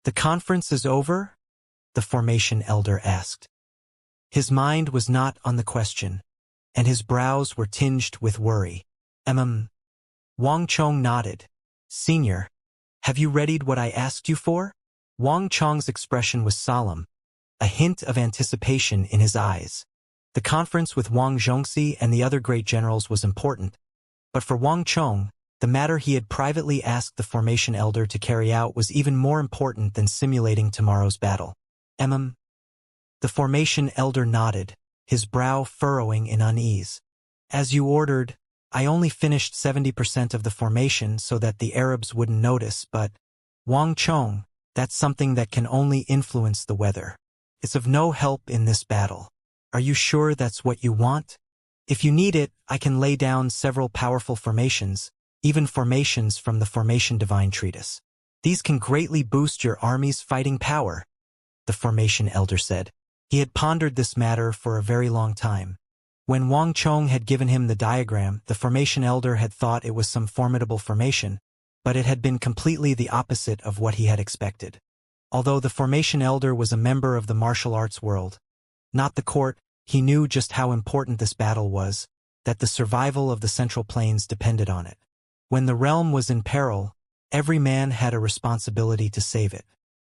"The conference is over?" the formation elder asked. His mind was not on the question, and his brows were tinged with worry. Wang Chong nodded. "Senior, have you readied what I asked you for?" Wang Chong's expression was solemn, a hint of anticipation in his eyes. The conference with Wang Zhongxi and the other great generals was important, but for Wang Chong, the matter he had privately asked the formation elder to carry out was even more important than simulating tomorrow's battle. The formation elder nodded, his brow furrowing in unease. "As you ordered, I only finished 70% of the formation so that the Arabs wouldn't notice, but Wang Chong, that's something that can only influence the weather. It's of no help in this battle. Are you sure that's what you want? If you need it, I can lay down several powerful formations, even formations from the Formation Divine Treatise. These can greatly boost your army's fighting power," the formation elder said. He had pondered this matter for a very long time. When Wang Chong had given him the diagram, the formation elder had thought it was some formidable formation, but it had been completely the opposite of what he had expected. Although the formation elder was a member of the martial arts world, not the court, he knew just how important this battle was, that the survival of the Central Plains depended on it. When the realm was in peril, every man had a responsibility to save it.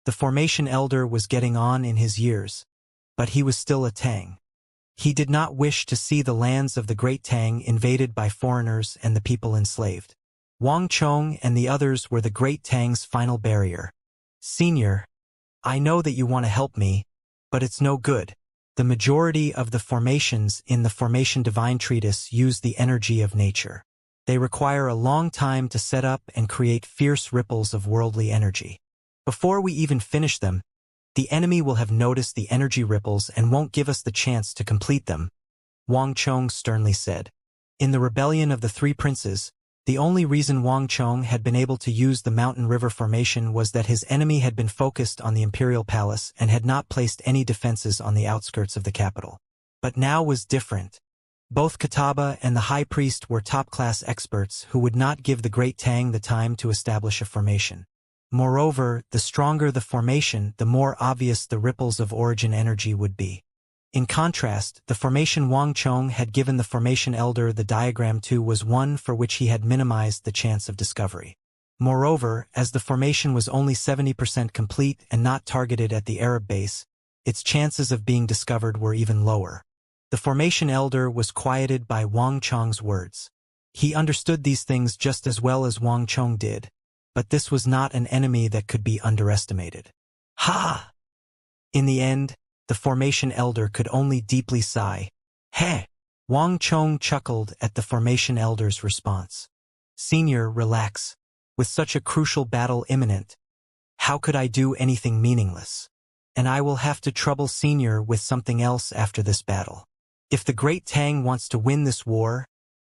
The formation elder was getting on in his years, but he was still a Tang. He did not wish to see the lands of the Great Tang invaded by foreigners and the people enslaved. Wang Chong and the others were the Great Tang's final barrier. "Senior, I know that you want to help me, but it's no good. The majority of the formations in the Formation Divine Treatise use the energy of nature. They require a long time to set up and create fierce ripples of worldly energy. Before we even finish them, the enemy will have noticed the energy ripples and won't give us the chance to complete them," Wang Chong sternly said. In the rebellion of the Three Princes, the only reason Wang Chong had been able to use the mountain river formation was that his enemy had been focused on the imperial palace and had not placed any defenses on the outskirts of the capital. But now was different. Both Kataba and the high priest were top-class experts who would not give the Great Tang the time to establish a formation. Moreover, the stronger the formation, the more obvious the ripples of origin energy would be. In contrast, the formation Wang Chong had given the formation elder the diagram to was one for which he had minimized the chance of discovery. Moreover, as the formation was only 70% complete and not targeted at the Arab base, its chances of being discovered were even lower. The formation elder was quieted by Wang Chong's words. He understood these things just as well as Wang Chong did, but this was not an enemy that could be underestimated. "Ha!" In the end, the formation elder could only deeply sigh. "Heh!" Wang Chong chuckled at the formation elder's response. "Senior, relax. With such a crucial battle imminent, how could I do anything meaningless? And I will have to trouble Senior with something else after this battle. If the Great Tang wants to win this war,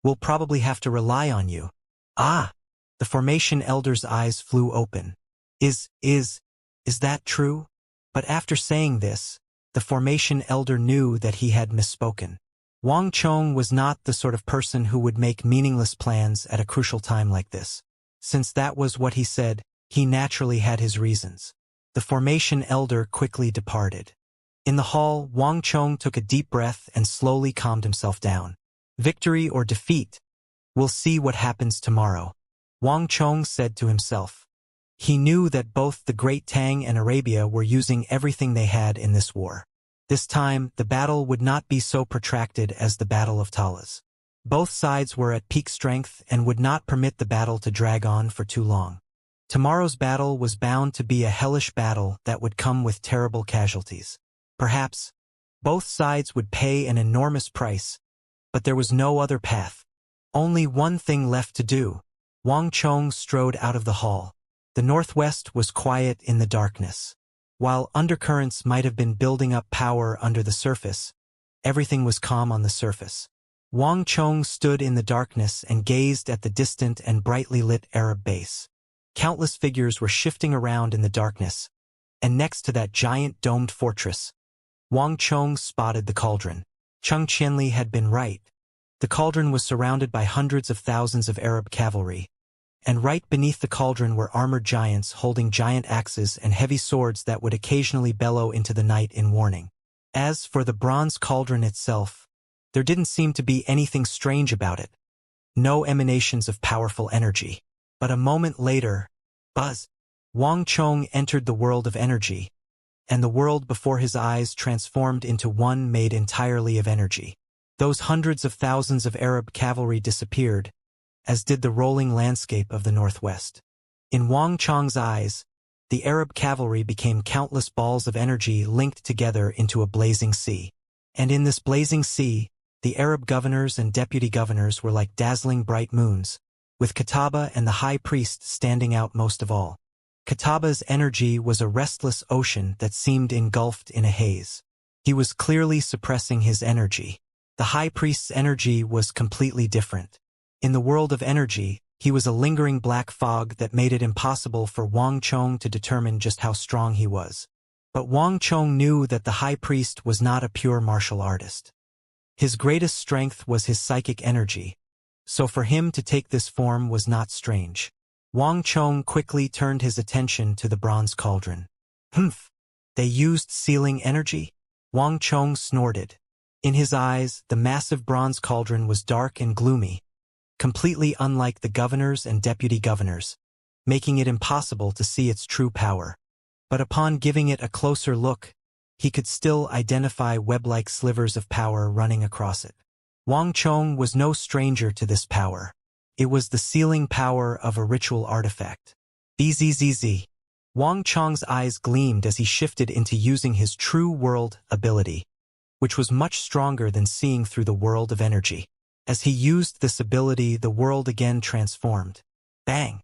we'll probably have to rely on you." "Ah!" The formation elder's eyes flew open. Is that true?" But after saying this, the formation elder knew that he had misspoken. Wang Chong was not the sort of person who would make meaningless plans at a crucial time like this. Since that was what he said, he naturally had his reasons. The formation elder quickly departed. In the hall, Wang Chong took a deep breath and slowly calmed himself down. Victory or defeat? We'll see what happens tomorrow, Wang Chong said to himself. He knew that both the Great Tang and Arabia were using everything they had in this war. This time, the battle would not be so protracted as the Battle of Talas. Both sides were at peak strength and would not permit the battle to drag on for too long. Tomorrow's battle was bound to be a hellish battle that would come with terrible casualties. Perhaps, both sides would pay an enormous price, but there was no other path. Only one thing left to do. Wang Chong strode out of the hall. The northwest was quiet in the darkness. While undercurrents might have been building up power under the surface, everything was calm on the surface. Wang Chong stood in the darkness and gazed at the distant and brightly lit Arab base. Countless figures were shifting around in the darkness, and next to that giant domed fortress, Wang Chong spotted the cauldron. Cheng Qianli had been right. The cauldron was surrounded by hundreds of thousands of Arab cavalry, and right beneath the cauldron were armored giants holding giant axes and heavy swords that would occasionally bellow into the night in warning. As for the bronze cauldron itself, there didn't seem to be anything strange about it. No emanations of powerful energy. But a moment later, buzz! Wang Chong entered the world of energy, and the world before his eyes transformed into one made entirely of energy. Those hundreds of thousands of Arab cavalry disappeared, as did the rolling landscape of the northwest. In Wang Chong's eyes, the Arab cavalry became countless balls of energy linked together into a blazing sea. And in this blazing sea, the Arab governors and deputy governors were like dazzling bright moons, with Kataba and the high priest standing out most of all. Kataba's energy was a restless ocean that seemed engulfed in a haze. He was clearly suppressing his energy. The high priest's energy was completely different. In the world of energy, he was a lingering black fog that made it impossible for Wang Chong to determine just how strong he was. But Wang Chong knew that the high priest was not a pure martial artist. His greatest strength was his psychic energy, so for him to take this form was not strange. Wang Chong quickly turned his attention to the bronze cauldron. Humph! They used sealing energy? Wang Chong snorted. In his eyes, the massive bronze cauldron was dark and gloomy, completely unlike the governors and deputy governors, making it impossible to see its true power. But upon giving it a closer look, he could still identify web-like slivers of power running across it. Wang Chong was no stranger to this power. It was the sealing power of a ritual artifact. Bzzz. Wang Chong's eyes gleamed as he shifted into using his true world ability, which was much stronger than seeing through the world of energy. As he used this ability, the world again transformed. Bang!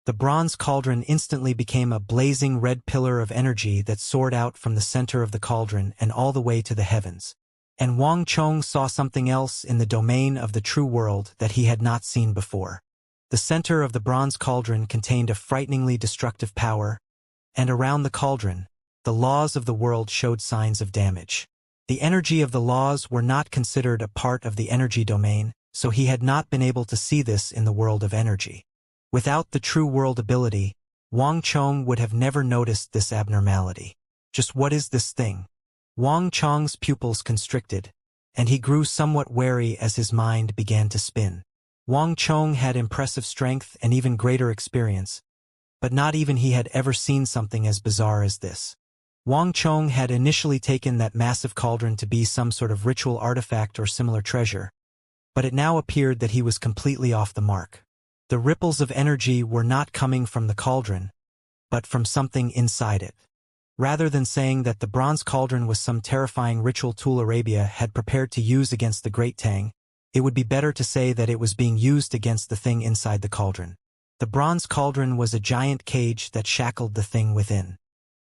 The bronze cauldron instantly became a blazing red pillar of energy that soared out from the center of the cauldron and all the way to the heavens. And Wang Chong saw something else in the domain of the true world that he had not seen before. The center of the bronze cauldron contained a frighteningly destructive power, and around the cauldron, the laws of the world showed signs of damage. The energy of the laws were not considered a part of the energy domain, so he had not been able to see this in the world of energy. Without the true world ability, Wang Chong would have never noticed this abnormality. Just what is this thing? Wang Chong's pupils constricted, and he grew somewhat wary as his mind began to spin. Wang Chong had impressive strength and even greater experience, but not even he had ever seen something as bizarre as this. Wang Chong had initially taken that massive cauldron to be some sort of ritual artifact or similar treasure, but it now appeared that he was completely off the mark. The ripples of energy were not coming from the cauldron, but from something inside it. Rather than saying that the bronze cauldron was some terrifying ritual tool Arabia had prepared to use against the Great Tang, it would be better to say that it was being used against the thing inside the cauldron. The bronze cauldron was a giant cage that shackled the thing within.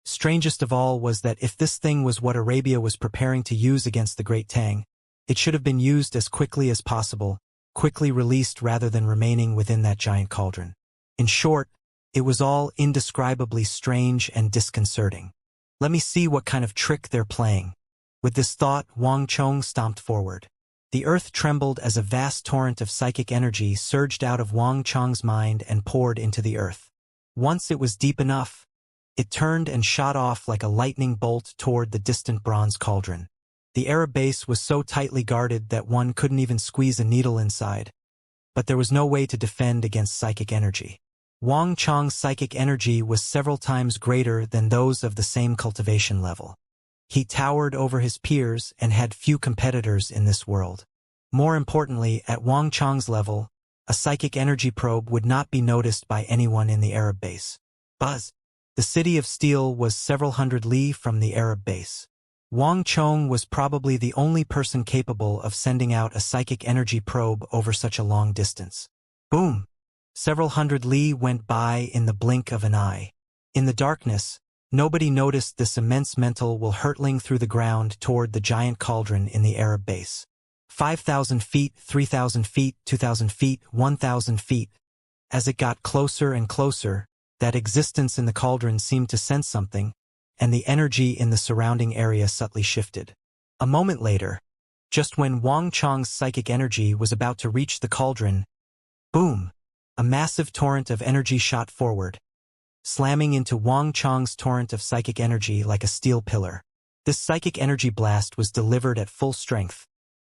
Strangest of all was that if this thing was what Arabia was preparing to use against the Great Tang, it should have been used as quickly as possible, quickly released rather than remaining within that giant cauldron. In short, it was all indescribably strange and disconcerting. Let me see what kind of trick they're playing. With this thought, Wang Chong stomped forward. The earth trembled as a vast torrent of psychic energy surged out of Wang Chong's mind and poured into the earth. Once it was deep enough, it turned and shot off like a lightning bolt toward the distant bronze cauldron. The Arab base was so tightly guarded that one couldn't even squeeze a needle inside, but there was no way to defend against psychic energy. Wang Chong's psychic energy was several times greater than those of the same cultivation level. He towered over his peers and had few competitors in this world. More importantly, at Wang Chong's level, a psychic energy probe would not be noticed by anyone in the Arab base. Buzz! The city of Steel was several hundred li from the Arab base. Wang Chong was probably the only person capable of sending out a psychic energy probe over such a long distance. Boom! Several hundred li went by in the blink of an eye. In the darkness, nobody noticed this immense mental whirl hurtling through the ground toward the giant cauldron in the Arab base. 5,000 feet, 3,000 feet, 2,000 feet, 1,000 feet. As it got closer and closer, that existence in the cauldron seemed to sense something, and the energy in the surrounding area subtly shifted. A moment later, just when Wang Chong's psychic energy was about to reach the cauldron, boom! A massive torrent of energy shot forward, slamming into Wang Chong's torrent of psychic energy like a steel pillar. This psychic energy blast was delivered at full strength,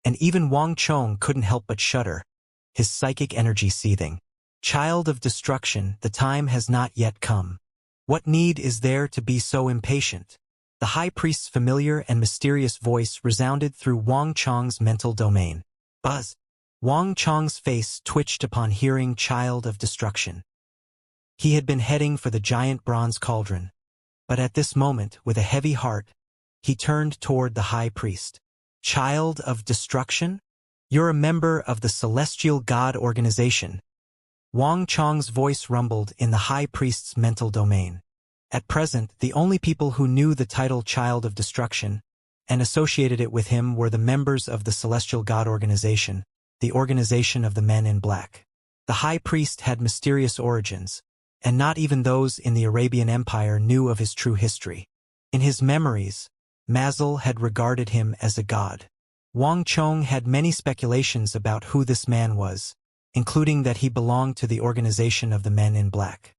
and even Wang Chong couldn't help but shudder, his psychic energy seething. Child of destruction, the time has not yet come. What need is there to be so impatient? The high priest's familiar and mysterious voice resounded through Wang Chong's mental domain. Buzz. Wang Chong's face twitched upon hearing Child of Destruction. He had been heading for the giant bronze cauldron, but at this moment, with a heavy heart, he turned toward the high priest. Child of Destruction? You're a member of the Celestial God Organization. Wang Chong's voice rumbled in the high priest's mental domain. At present, the only people who knew the title Child of Destruction and associated it with him were the members of the Celestial God Organization, the Organization of the Men in Black. The high priest had mysterious origins, and not even those in the Arabian Empire knew of his true history. In his memories, Mazel had regarded him as a god. Wang Chong had many speculations about who this man was, including that he belonged to the Organization of the Men in Black.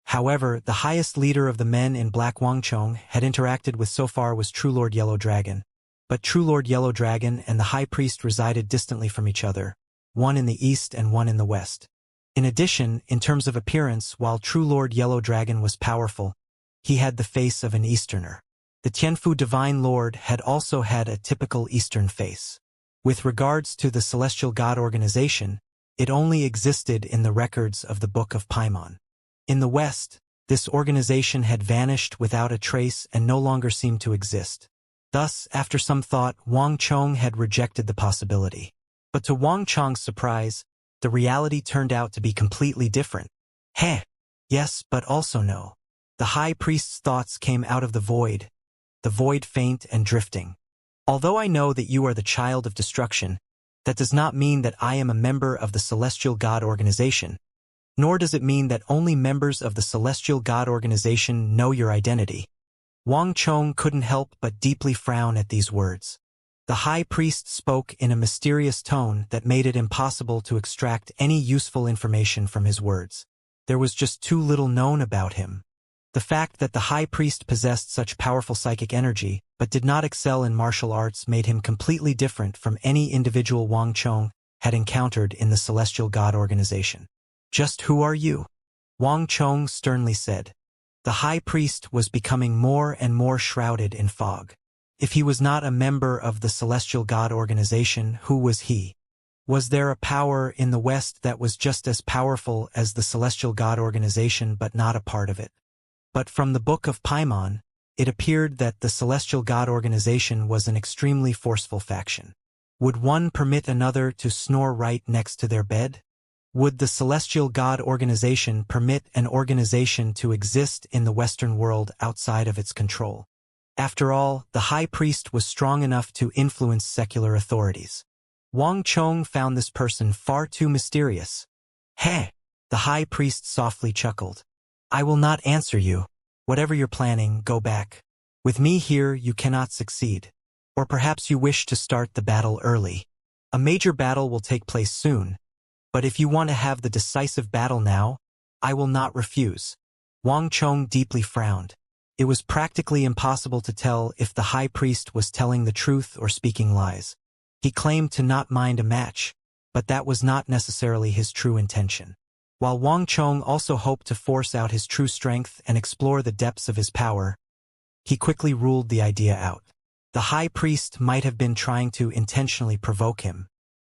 However, the highest leader of the Men in Black Wang Chong had interacted with so far was True Lord Yellow Dragon. But True Lord Yellow Dragon and the High Priest resided distantly from each other, one in the east and one in the west. In addition, in terms of appearance, while True Lord Yellow Dragon was powerful, he had the face of an Easterner. The Tianfu Divine Lord had also had a typical Eastern face. With regards to the Celestial God Organization, it only existed in the records of the Book of Paimon. In the West, this organization had vanished without a trace and no longer seemed to exist. Thus, after some thought, Wang Chong had rejected the possibility. But to Wang Chong's surprise, the reality turned out to be completely different. Heh! Yes, but also no. The high priest's thoughts came out of the void faint and drifting. Although I know that you are the Child of Destruction, that does not mean that I am a member of the Celestial God Organization, nor does it mean that only members of the Celestial God Organization know your identity. Wang Chong couldn't help but deeply frown at these words. The high priest spoke in a mysterious tone that made it impossible to extract any useful information from his words. There was just too little known about him. The fact that the high priest possessed such powerful psychic energy, but did not excel in martial arts, made him completely different from any individual Wang Chong had encountered in the Celestial God Organization. Just who are you? Wang Chong sternly said. The high priest was becoming more and more shrouded in fog. If he was not a member of the Celestial God Organization, who was he? Was there a power in the West that was just as powerful as the Celestial God Organization but not a part of it? But from the Book of Paimon, it appeared that the Celestial God Organization was an extremely forceful faction. Would one permit another to snore right next to their bed? Would the Celestial God Organization permit an organization to exist in the Western world outside of its control? After all, the high priest was strong enough to influence secular authorities. Wang Chong found this person far too mysterious. Heh! The high priest softly chuckled. I will not answer you. Whatever you're planning, go back. With me here, you cannot succeed. Or perhaps you wish to start the battle early. A major battle will take place soon. But if you want to have the decisive battle now, I will not refuse. Wang Chong deeply frowned. It was practically impossible to tell if the high priest was telling the truth or speaking lies. He claimed to not mind a match, but that was not necessarily his true intention. While Wang Chong also hoped to force out his true strength and explore the depths of his power, he quickly ruled the idea out. The high priest might have been trying to intentionally provoke him.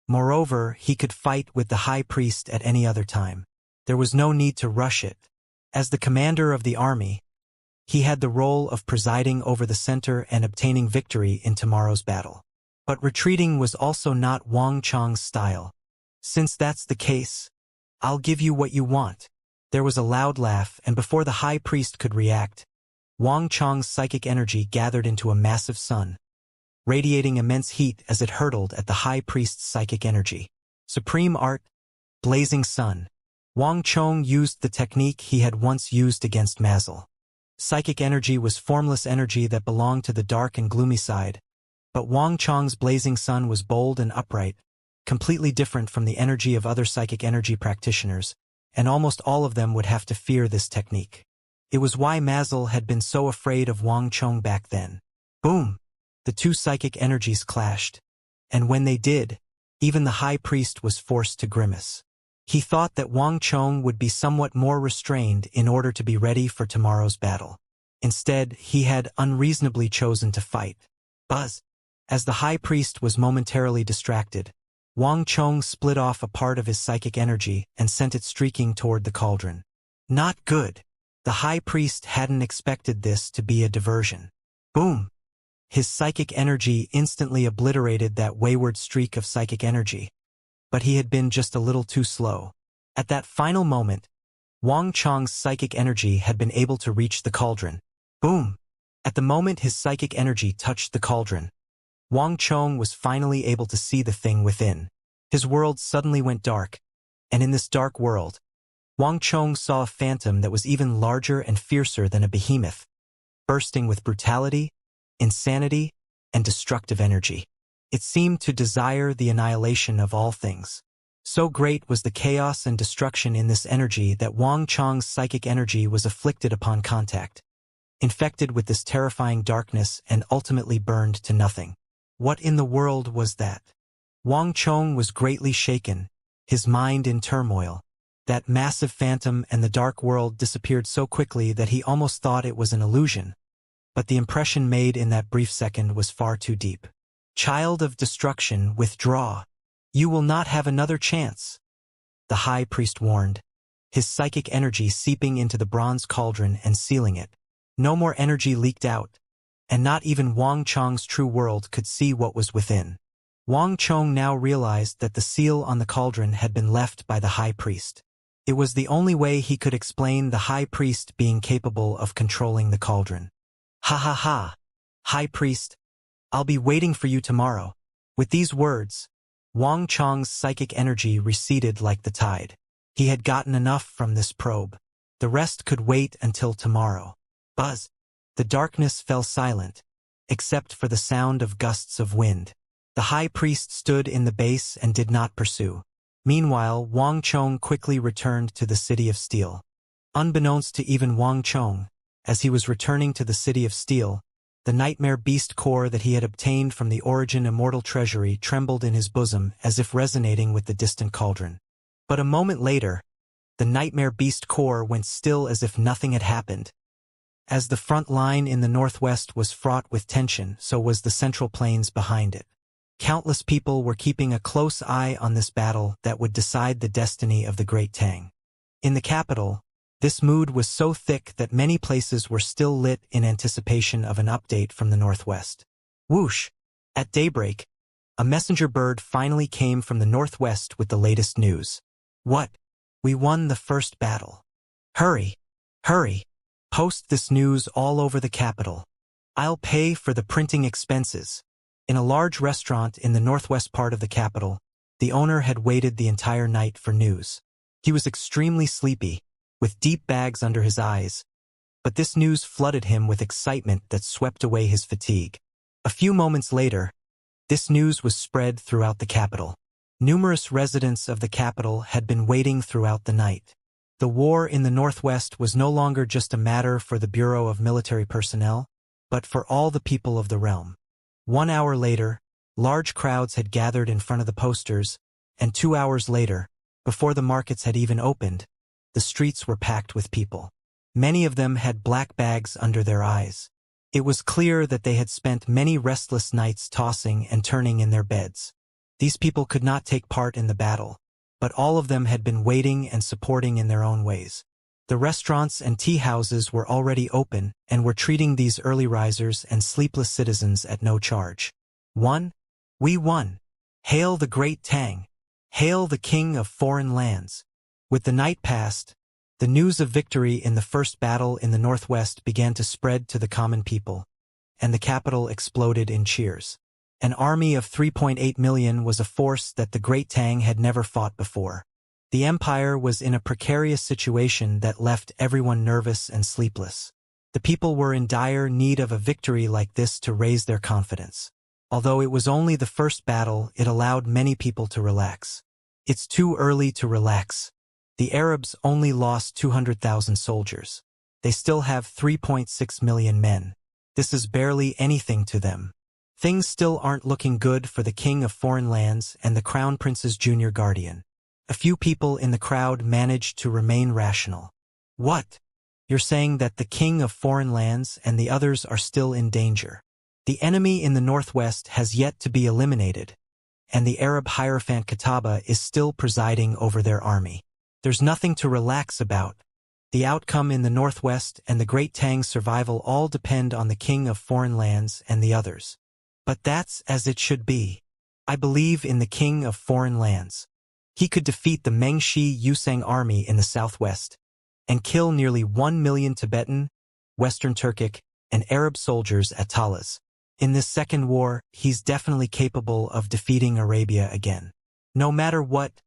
Moreover, he could fight with the high priest at any other time. There was no need to rush it. As the commander of the army, he had the role of presiding over the center and obtaining victory in tomorrow's battle. But retreating was also not Wang Chong's style. Since that's the case, I'll give you what you want. There was a loud laugh, and before the high priest could react, Wang Chong's psychic energy gathered into a massive sun, radiating immense heat as it hurtled at the high priest's psychic energy. Supreme art, blazing sun. Wang Chong used the technique he had once used against Mazel. Psychic energy was formless energy that belonged to the dark and gloomy side, but Wang Chong's blazing sun was bold and upright, completely different from the energy of other psychic energy practitioners, and almost all of them would have to fear this technique. It was why Mazel had been so afraid of Wang Chong back then. Boom! The two psychic energies clashed. And when they did, even the high priest was forced to grimace. He thought that Wang Chong would be somewhat more restrained in order to be ready for tomorrow's battle. Instead, he had unreasonably chosen to fight. Buzz! As the high priest was momentarily distracted, Wang Chong split off a part of his psychic energy and sent it streaking toward the cauldron. Not good. The high priest hadn't expected this to be a diversion. Boom! His psychic energy instantly obliterated that wayward streak of psychic energy. But he had been just a little too slow. At that final moment, Wang Chong's psychic energy had been able to reach the cauldron. Boom! At the moment his psychic energy touched the cauldron, Wang Chong was finally able to see the thing within. His world suddenly went dark, and in this dark world, Wang Chong saw a phantom that was even larger and fiercer than a behemoth, bursting with brutality, insanity, and destructive energy. It seemed to desire the annihilation of all things. So great was the chaos and destruction in this energy that Wang Chong's psychic energy was afflicted upon contact, infected with this terrifying darkness and ultimately burned to nothing. What in the world was that? Wang Chong was greatly shaken, his mind in turmoil. That massive phantom and the dark world disappeared so quickly that he almost thought it was an illusion. But the impression made in that brief second was far too deep. Child of destruction, withdraw. You will not have another chance, the high priest warned, his psychic energy seeping into the bronze cauldron and sealing it. No more energy leaked out, and not even Wang Chong's true world could see what was within. Wang Chong now realized that the seal on the cauldron had been left by the high priest. It was the only way he could explain the high priest being capable of controlling the cauldron. Ha ha ha! High priest, I'll be waiting for you tomorrow. With these words, Wang Chong's psychic energy receded like the tide. He had gotten enough from this probe. The rest could wait until tomorrow. Buzz! The darkness fell silent, except for the sound of gusts of wind. The high priest stood in the base and did not pursue. Meanwhile, Wang Chong quickly returned to the City of Steel. Unbeknownst to even Wang Chong, as he was returning to the City of Steel, the nightmare beast core that he had obtained from the Origin Immortal Treasury trembled in his bosom as if resonating with the distant cauldron. But a moment later, the nightmare beast core went still as if nothing had happened. As the front line in the northwest was fraught with tension, so was the central plains behind it. Countless people were keeping a close eye on this battle that would decide the destiny of the Great Tang. In the capital, this mood was so thick that many places were still lit in anticipation of an update from the northwest. Whoosh! At daybreak, a messenger bird finally came from the northwest with the latest news. What? We won the first battle. Hurry! Hurry! Post this news all over the capital. I'll pay for the printing expenses. In a large restaurant in the northwest part of the capital, the owner had waited the entire night for news. He was extremely sleepy, with deep bags under his eyes, but this news flooded him with excitement that swept away his fatigue. A few moments later, this news was spread throughout the capital. Numerous residents of the capital had been waiting throughout the night. The war in the northwest was no longer just a matter for the Bureau of Military Personnel, but for all the people of the realm. 1 hour later, large crowds had gathered in front of the posters, and 2 hours later, before the markets had even opened, the streets were packed with people. Many of them had black bags under their eyes. It was clear that they had spent many restless nights tossing and turning in their beds. These people could not take part in the battle, but all of them had been waiting and supporting in their own ways. The restaurants and tea houses were already open and were treating these early risers and sleepless citizens at no charge. Won? We won! Hail the Great Tang! Hail the King of Foreign Lands! With the night past, the news of victory in the first battle in the northwest began to spread to the common people, and the capital exploded in cheers. An army of 3.8 million was a force that the Great Tang had never fought before. The empire was in a precarious situation that left everyone nervous and sleepless. The people were in dire need of a victory like this to raise their confidence. Although it was only the first battle, it allowed many people to relax. It's too early to relax, The Arabs only lost 200,000 soldiers. They still have 3.6 million men. This is barely anything to them. Things still aren't looking good for the king of foreign lands and the crown prince's junior guardian. A few people in the crowd managed to remain rational. What? You're saying that the king of foreign lands and the others are still in danger? The enemy in the northwest has yet to be eliminated, and the Arab hierophant Qutb is still presiding over their army. There's nothing to relax about. The outcome in the northwest and the Great Tang's survival all depend on the king of foreign lands and the others. But that's as it should be. I believe in the king of foreign lands. He could defeat the Mengshi Yusang army in the southwest and kill nearly 1 million Tibetan, Western Turkic, and Arab soldiers at Talas. In this second war, he's definitely capable of defeating Arabia again. No matter what,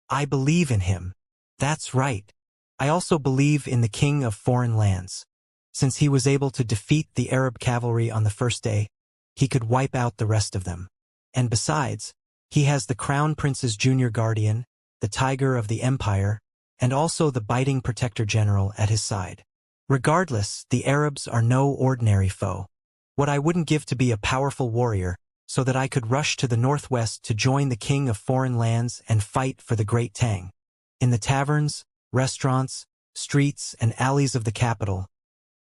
I believe in him. That's right. I also believe in the king of foreign lands. Since he was able to defeat the Arab cavalry on the first day, he could wipe out the rest of them. And besides, he has the crown prince's junior guardian, the tiger of the empire, and also the biting protector general at his side. Regardless, the Arabs are no ordinary foe. What I wouldn't give to be a powerful warrior, so that I could rush to the northwest to join the king of foreign lands and fight for the Great Tang. In the taverns, restaurants, streets, and alleys of the capital,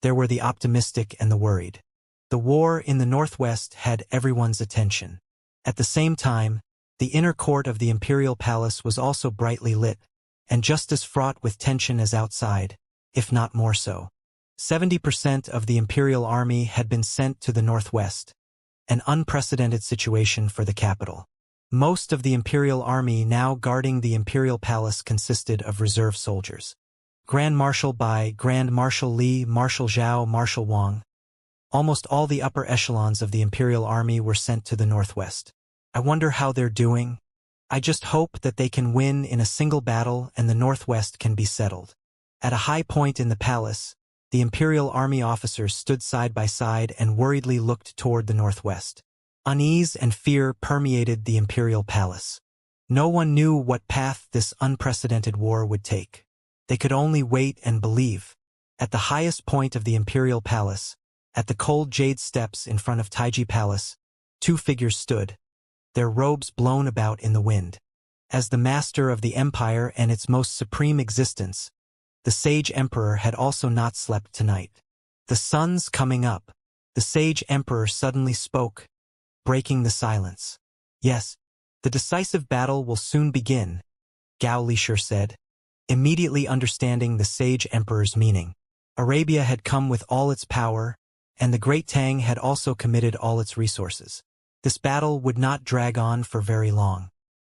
there were the optimistic and the worried. The war in the northwest had everyone's attention. At the same time, the inner court of the imperial palace was also brightly lit, and just as fraught with tension as outside, if not more so. 70% of the imperial army had been sent to the northwest, an unprecedented situation for the capital. Most of the imperial army now guarding the imperial palace consisted of reserve soldiers. Grand Marshal Bai, Grand Marshal Li, Marshal Zhao, Marshal Wang. Almost all the upper echelons of the imperial army were sent to the northwest. I wonder how they're doing. I just hope that they can win in a single battle and the northwest can be settled. At a high point in the palace, the imperial army officers stood side by side and worriedly looked toward the northwest. Unease and fear permeated the imperial palace. No one knew what path this unprecedented war would take. They could only wait and believe. At the highest point of the imperial palace, at the cold jade steps in front of Taiji Palace, two figures stood, their robes blown about in the wind. As the master of the empire and its most supreme existence, the sage emperor had also not slept tonight. The sun's coming up. The sage emperor suddenly spoke, breaking the silence. Yes, the decisive battle will soon begin, Gao Lishur said, immediately understanding the sage emperor's meaning. Arabia had come with all its power, and the Great Tang had also committed all its resources. This battle would not drag on for very long.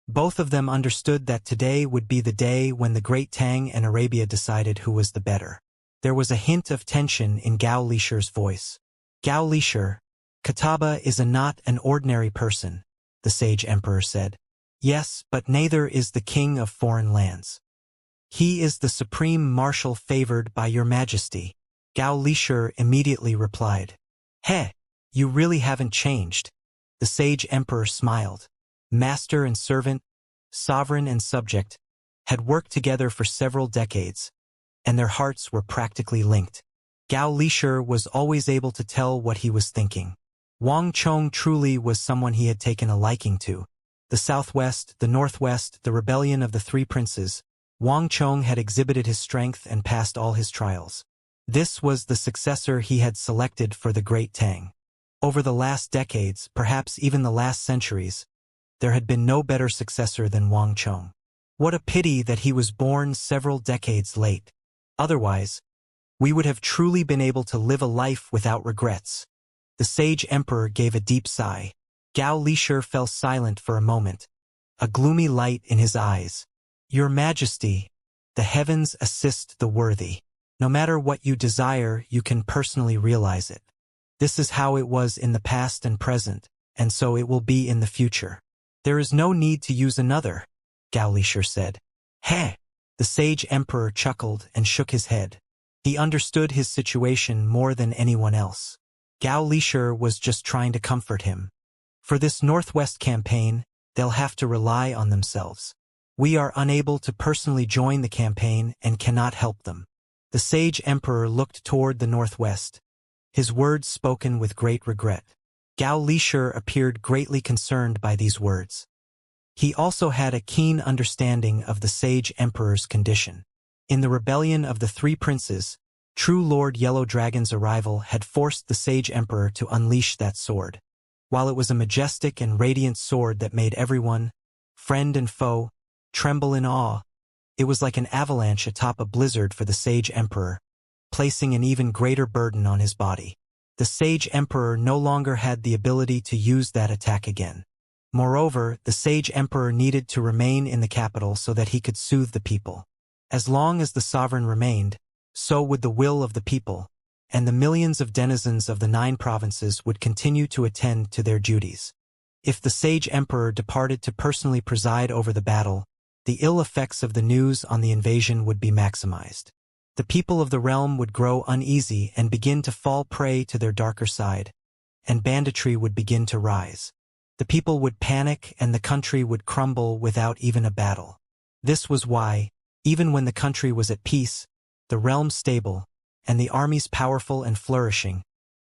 Both of them understood that today would be the day when the Great Tang and Arabia decided who was the better. There was a hint of tension in Gao Lishur's voice. Gao Lishur, Qutb is not an ordinary person, the sage emperor said. Yes, but neither is the king of foreign lands. He is the supreme marshal favored by your majesty. Gao Lishur immediately replied. Heh, you really haven't changed. The sage emperor smiled. Master and servant, sovereign and subject, had worked together for several decades, and their hearts were practically linked. Gao Lishur was always able to tell what he was thinking. Wang Chong truly was someone he had taken a liking to. The southwest, the northwest, the rebellion of the three princes, Wang Chong had exhibited his strength and passed all his trials. This was the successor he had selected for the Great Tang. Over the last decades, perhaps even the last centuries, there had been no better successor than Wang Chong. What a pity that he was born several decades late. Otherwise, we would have truly been able to live a life without regrets. The sage emperor gave a deep sigh. Gao Lishur fell silent for a moment, a gloomy light in his eyes. Your Majesty, the heavens assist the worthy. No matter what you desire, you can personally realize it. This is how it was in the past and present, and so it will be in the future. There is no need to use another, Gao Lishur said. Heh! The sage emperor chuckled and shook his head. He understood his situation more than anyone else. Gao Lishur was just trying to comfort him. For this Northwest campaign, they'll have to rely on themselves. We are unable to personally join the campaign and cannot help them. The sage emperor looked toward the northwest, his words spoken with great regret. Gao Lishur appeared greatly concerned by these words. He also had a keen understanding of the sage emperor's condition. In the rebellion of the three princes, true Lord Yellow Dragon's arrival had forced the sage emperor to unleash that sword. While it was a majestic and radiant sword that made everyone, friend and foe, tremble in awe, it was like an avalanche atop a blizzard for the sage emperor, placing an even greater burden on his body. The sage emperor no longer had the ability to use that attack again. Moreover, the sage emperor needed to remain in the capital so that he could soothe the people. As long as the sovereign remained, so would the will of the people, and the millions of denizens of the 9 provinces would continue to attend to their duties. If the sage emperor departed to personally preside over the battle, the ill effects of the news on the invasion would be maximized. The people of the realm would grow uneasy and begin to fall prey to their darker side, and banditry would begin to rise. The people would panic and the country would crumble without even a battle. This was why, even when the country was at peace, the realm stable, and the armies powerful and flourishing,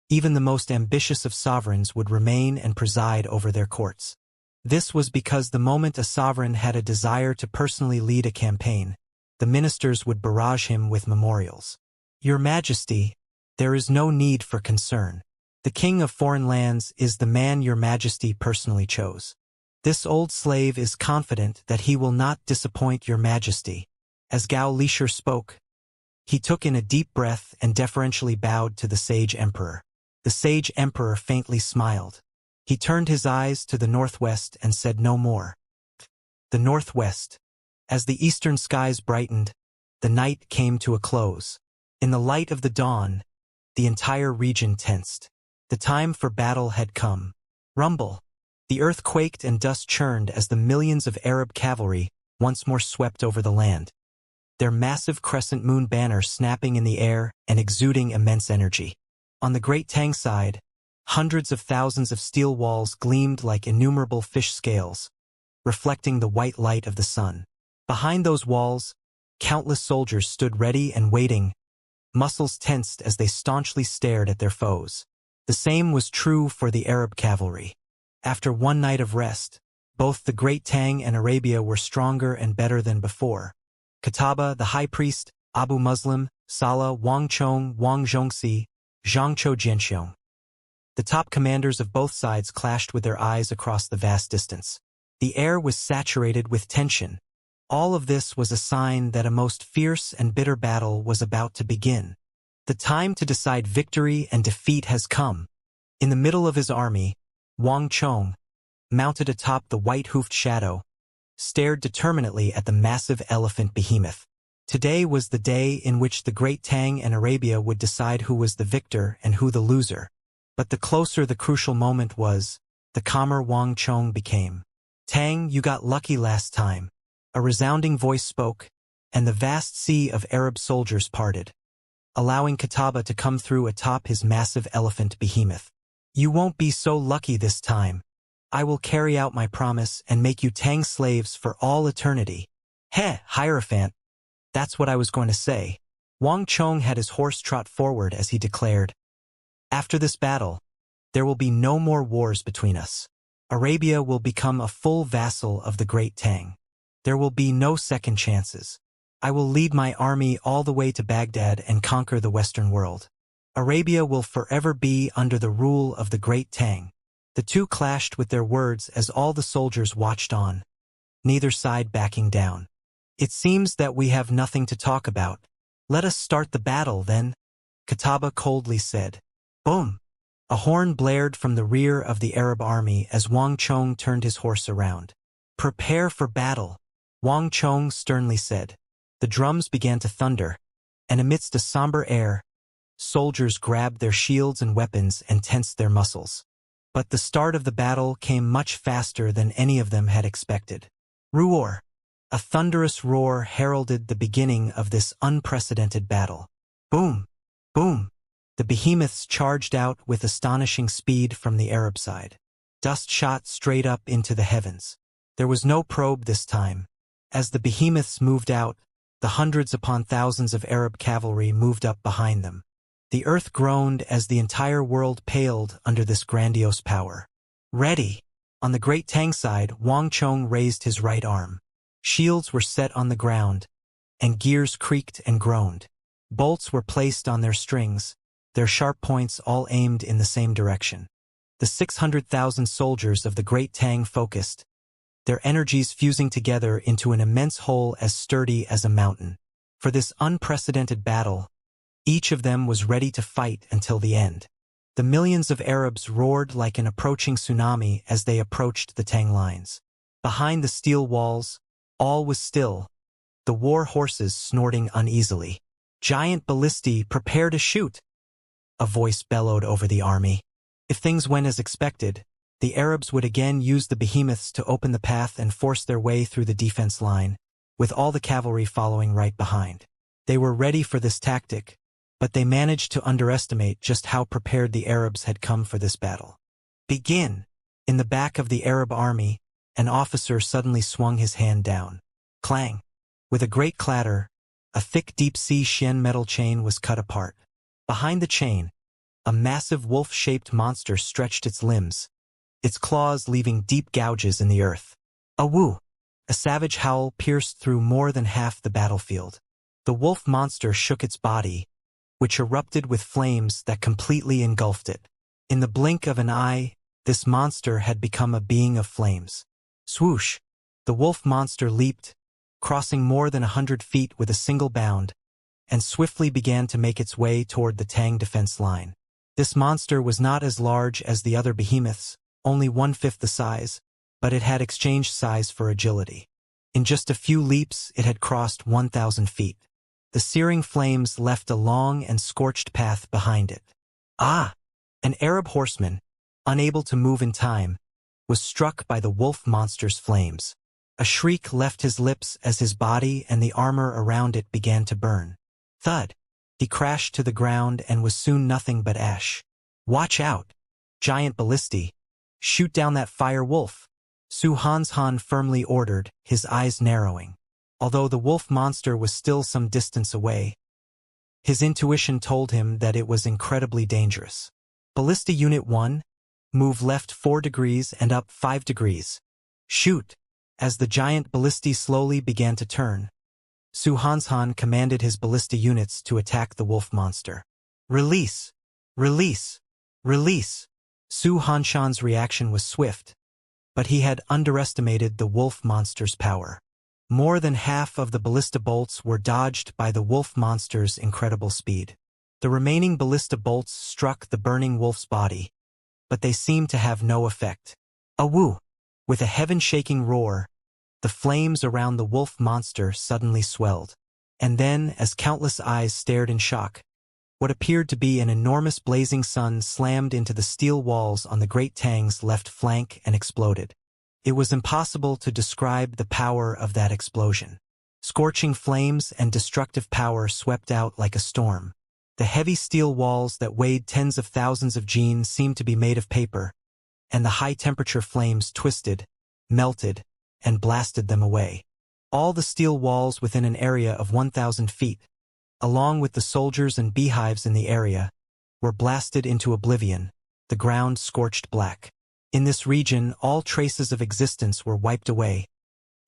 even the most ambitious of sovereigns would remain and preside over their courts. This was because the moment a sovereign had a desire to personally lead a campaign, the ministers would barrage him with memorials. Your Majesty, there is no need for concern. The king of foreign lands is the man your Majesty personally chose. This old slave is confident that he will not disappoint your Majesty. As Gao Lishur spoke, he took in a deep breath and deferentially bowed to the sage emperor. The sage emperor faintly smiled. He turned his eyes to the northwest and said no more. The northwest. As the eastern skies brightened, the night came to a close. In the light of the dawn, the entire region tensed. The time for battle had come. Rumble. The earth quaked and dust churned as the millions of Arab cavalry once more swept over the land, their massive crescent moon banner snapping in the air and exuding immense energy. On the Great Tang side, hundreds of thousands of steel walls gleamed like innumerable fish scales, reflecting the white light of the sun. Behind those walls, countless soldiers stood ready and waiting, muscles tensed as they staunchly stared at their foes. The same was true for the Arab cavalry. After one night of rest, both the Great Tang and Arabia were stronger and better than before. Qutb, the high priest, Abu Muslim, Salah, Wang Chong, Wang Zhongxi, Zhangqiu Jianxiong. The top commanders of both sides clashed with their eyes across the vast distance. The air was saturated with tension. All of this was a sign that a most fierce and bitter battle was about to begin. The time to decide victory and defeat has come. In the middle of his army, Wang Chong, mounted atop the white-hoofed shadow, stared determinedly at the massive elephant behemoth. Today was the day in which the Great Tang and Arabia would decide who was the victor and who the loser. But the closer the crucial moment was, the calmer Wang Chong became. Tang, you got lucky last time. A resounding voice spoke, and the vast sea of Arab soldiers parted, allowing Qutb to come through atop his massive elephant behemoth. You won't be so lucky this time. I will carry out my promise and make you Tang slaves for all eternity. Heh, Hierophant. That's what I was going to say. Wang Chong had his horse trot forward as he declared, after this battle, there will be no more wars between us. Arabia will become a full vassal of the Great Tang. There will be no second chances. I will lead my army all the way to Baghdad and conquer the Western world. Arabia will forever be under the rule of the Great Tang. The two clashed with their words as all the soldiers watched on, neither side backing down. It seems that we have nothing to talk about. Let us start the battle, then, Qutb coldly said. Boom! A horn blared from the rear of the Arab army as Wang Chong turned his horse around. Prepare for battle, Wang Chong sternly said. The drums began to thunder, and amidst a somber air, soldiers grabbed their shields and weapons and tensed their muscles. But the start of the battle came much faster than any of them had expected. Roar! A thunderous roar heralded the beginning of this unprecedented battle. Boom! Boom! The behemoths charged out with astonishing speed from the Arab side. Dust shot straight up into the heavens. There was no probe this time. As the behemoths moved out, the hundreds upon thousands of Arab cavalry moved up behind them. The earth groaned as the entire world paled under this grandiose power. Ready! On the great Tang side, Wang Chong raised his right arm. Shields were set on the ground, and gears creaked and groaned. Bolts were placed on their strings, their sharp points all aimed in the same direction. The 600,000 soldiers of the great Tang focused, their energies fusing together into an immense whole as sturdy as a mountain. For this unprecedented battle, each of them was ready to fight until the end. The millions of Arabs roared like an approaching tsunami as they approached the Tang lines. Behind the steel walls, all was still, the war horses snorting uneasily. "Giant ballistae, prepare to shoot!" a voice bellowed over the army. If things went as expected, the Arabs would again use the behemoths to open the path and force their way through the defense line, with all the cavalry following right behind. They were ready for this tactic, but they managed to underestimate just how prepared the Arabs had come for this battle. "Begin!" In the back of the Arab army, an officer suddenly swung his hand down. Clang! With a great clatter, a thick deep-sea Xian metal chain was cut apart. Behind the chain, a massive wolf-shaped monster stretched its limbs, its claws leaving deep gouges in the earth. "Awoo!" A savage howl pierced through more than half the battlefield. The wolf monster shook its body, which erupted with flames that completely engulfed it. In the blink of an eye, this monster had become a being of flames. Swoosh! The wolf monster leaped, crossing more than 100 feet with a single bound, and swiftly began to make its way toward the Tang defense line. This monster was not as large as the other behemoths, only 1/5 the size, but it had exchanged size for agility. In just a few leaps, it had crossed 1,000 feet. The searing flames left a long and scorched path behind it. Ah! An Arab horseman, unable to move in time, was struck by the wolf monster's flames. A shriek left his lips as his body and the armor around it began to burn. Thud! He crashed to the ground and was soon nothing but ash. "Watch out! Giant ballistae! Shoot down that fire wolf!" Su Hanshan firmly ordered, his eyes narrowing. Although the wolf monster was still some distance away, his intuition told him that it was incredibly dangerous. "Ballista Unit 1, move left 4 degrees and up 5 degrees. Shoot!" As the giant ballistae slowly began to turn, Su Hanshan commanded his ballista units to attack the wolf monster. "Release! Release! Release!" Su Hanshan's reaction was swift, but he had underestimated the wolf monster's power. More than half of the ballista bolts were dodged by the wolf monster's incredible speed. The remaining ballista bolts struck the burning wolf's body, but they seemed to have no effect. Awoo! With a heaven-shaking roar, the flames around the wolf monster suddenly swelled. And then, as countless eyes stared in shock, what appeared to be an enormous blazing sun slammed into the steel walls on the Great Tang's left flank and exploded. It was impossible to describe the power of that explosion. Scorching flames and destructive power swept out like a storm. The heavy steel walls that weighed tens of thousands of genes seemed to be made of paper, and the high-temperature flames twisted, melted, and blasted them away. All the steel walls within an area of 1,000 feet, along with the soldiers and beehives in the area, were blasted into oblivion, the ground scorched black. In this region, all traces of existence were wiped away,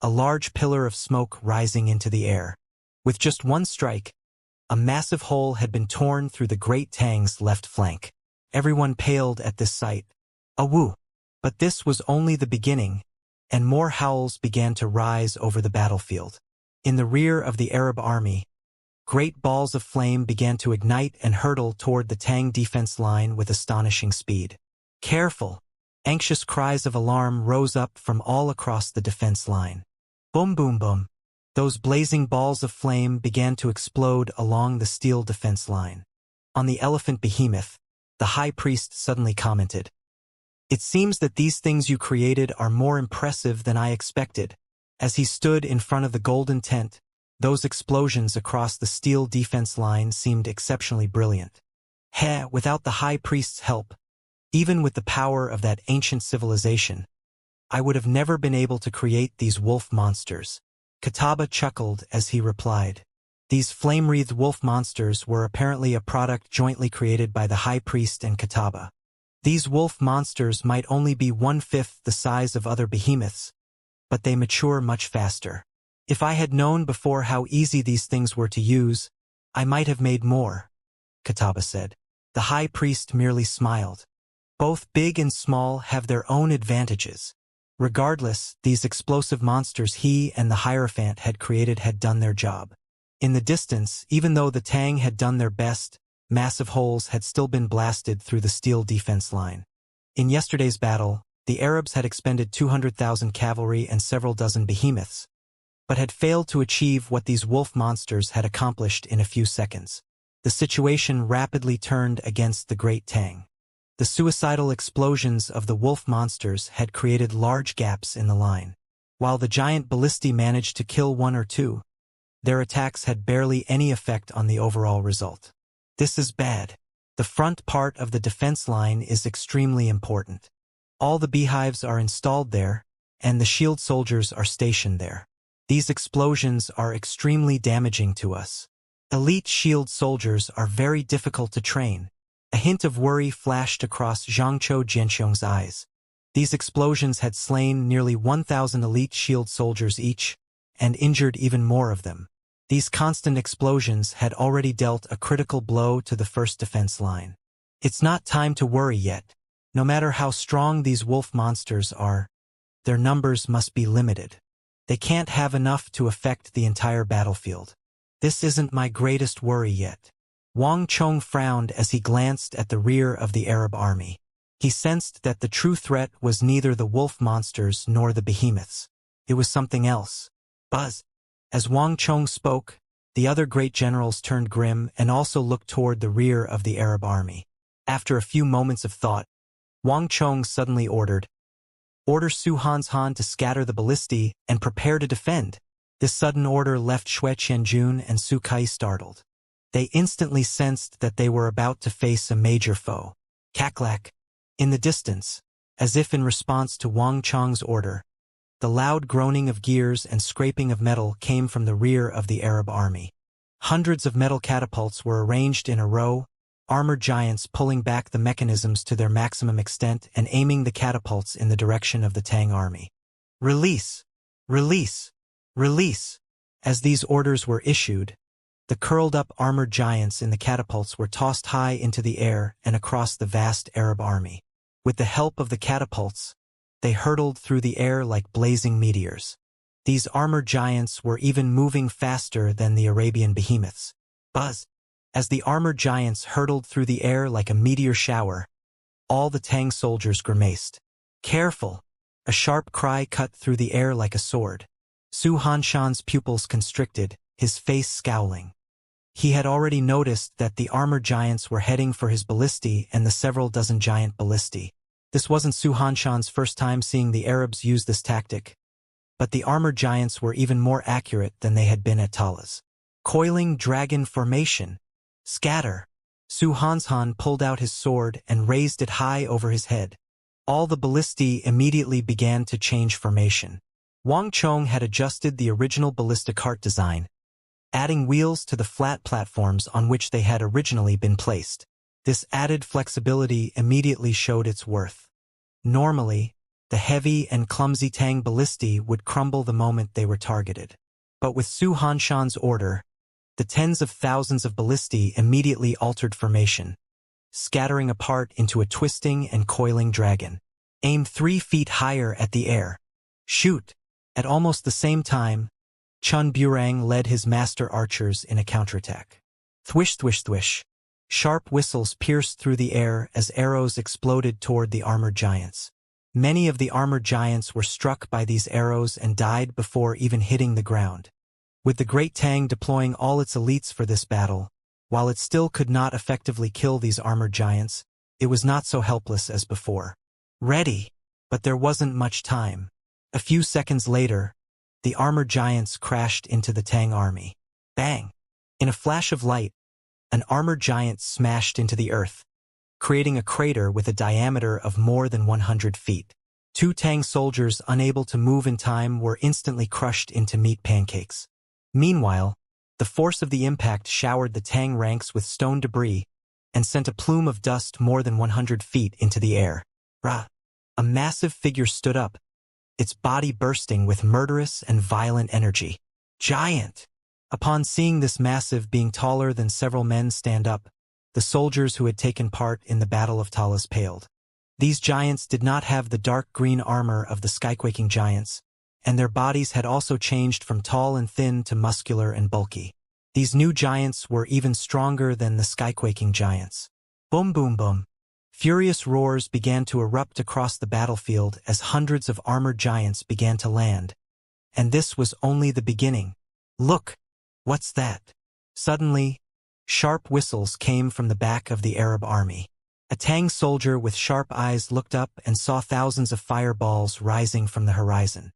a large pillar of smoke rising into the air. With just one strike, a massive hole had been torn through the Great Tang's left flank. Everyone paled at this sight. Awoo! But this was only the beginning, and more howls began to rise over the battlefield. In the rear of the Arab army, great balls of flame began to ignite and hurtle toward the Tang defense line with astonishing speed. "Careful!" Anxious cries of alarm rose up from all across the defense line. Boom, boom, boom. Those blazing balls of flame began to explode along the steel defense line. On the elephant behemoth, the high priest suddenly commented, "It seems that these things you created are more impressive than I expected." As he stood in front of the golden tent, those explosions across the steel defense line seemed exceptionally brilliant. Without the high priest's help, even with the power of that ancient civilization, I would have never been able to create these wolf monsters. Kataba chuckled as he replied. These flame-wreathed wolf monsters were apparently a product jointly created by the High Priest and Kataba. These wolf monsters might only be 1/5 the size of other behemoths, but they mature much faster. If I had known before how easy these things were to use, I might have made more, Kataba said. The High Priest merely smiled. Both big and small have their own advantages. Regardless, these explosive monsters he and the Hierophant had created had done their job. In the distance, even though the Tang had done their best, massive holes had still been blasted through the steel defense line. In yesterday's battle, the Arabs had expended 200,000 cavalry and several dozen behemoths, but had failed to achieve what these wolf monsters had accomplished in a few seconds. The situation rapidly turned against the Great Tang. The suicidal explosions of the wolf monsters had created large gaps in the line. While the giant ballistae managed to kill one or two, their attacks had barely any effect on the overall result. This is bad. The front part of the defense line is extremely important. All the beehives are installed there, and the shield soldiers are stationed there. These explosions are extremely damaging to us. Elite shield soldiers are very difficult to train. A hint of worry flashed across Zhangqiu Jianxiong's eyes. These explosions had slain nearly 1,000 elite shield soldiers each, and injured even more of them. These constant explosions had already dealt a critical blow to the first defense line. It's not time to worry yet. No matter how strong these wolf monsters are, their numbers must be limited. They can't have enough to affect the entire battlefield. This isn't my greatest worry yet. Wang Chong frowned as he glanced at the rear of the Arab army. He sensed that the true threat was neither the wolf monsters nor the behemoths. It was something else. Buzz. As Wang Chong spoke, the other great generals turned grim and also looked toward the rear of the Arab army. After a few moments of thought, Wang Chong suddenly ordered, "Order Su Hanshan to scatter the ballistae and prepare to defend." This sudden order left Xue Qianjun and Su Kai startled. They instantly sensed that they were about to face a major foe. Kaklak. In the distance, as if in response to Wang Chong's order, the loud groaning of gears and scraping of metal came from the rear of the Arab army. Hundreds of metal catapults were arranged in a row, armored giants pulling back the mechanisms to their maximum extent and aiming the catapults in the direction of the Tang army. Release! Release! Release! As these orders were issued, the curled-up armored giants in the catapults were tossed high into the air and across the vast Arab army. With the help of the catapults, they hurtled through the air like blazing meteors. These armored giants were even moving faster than the Arabian behemoths. Buzz! As the armored giants hurtled through the air like a meteor shower, all the Tang soldiers grimaced. Careful! A sharp cry cut through the air like a sword. Su Hanshan's pupils constricted, his face scowling. He had already noticed that the armored giants were heading for his ballistae and the several dozen giant ballistae. This wasn't Su Hanshan's first time seeing the Arabs use this tactic, but the armored giants were even more accurate than they had been at Tala's. Coiling dragon formation. Scatter! Su Hanshan pulled out his sword and raised it high over his head. All the ballistae immediately began to change formation. Wang Chong had adjusted the original ballista cart design, adding wheels to the flat platforms on which they had originally been placed. This added flexibility immediately showed its worth. Normally, the heavy and clumsy Tang ballistae would crumble the moment they were targeted. But with Su Hanshan's order, the tens of thousands of ballistae immediately altered formation, scattering apart into a twisting and coiling dragon. Aim 3 feet higher at the air. Shoot! At almost the same time, Chun Burang led his master archers in a counterattack. Thwish, thwish, thwish. Sharp whistles pierced through the air as arrows exploded toward the armored giants. Many of the armored giants were struck by these arrows and died before even hitting the ground. With the Great Tang deploying all its elites for this battle, while it still could not effectively kill these armored giants, it was not so helpless as before. Ready! But there wasn't much time. A few seconds later, the armored giants crashed into the Tang army. Bang! In a flash of light, an armored giant smashed into the earth, creating a crater with a diameter of more than 100 feet. Two Tang soldiers unable to move in time were instantly crushed into meat pancakes. Meanwhile, the force of the impact showered the Tang ranks with stone debris and sent a plume of dust more than 100 feet into the air. Rah! A massive figure stood up, its body bursting with murderous and violent energy. Giant! Upon seeing this massive being taller than several men stand up, the soldiers who had taken part in the Battle of Talas paled. These giants did not have the dark green armor of the skyquaking giants, and their bodies had also changed from tall and thin to muscular and bulky. These new giants were even stronger than the skyquaking giants. Boom boom boom. Furious roars began to erupt across the battlefield as hundreds of armored giants began to land. And this was only the beginning. Look! What's that? Suddenly, sharp whistles came from the back of the Arab army. A Tang soldier with sharp eyes looked up and saw thousands of fireballs rising from the horizon.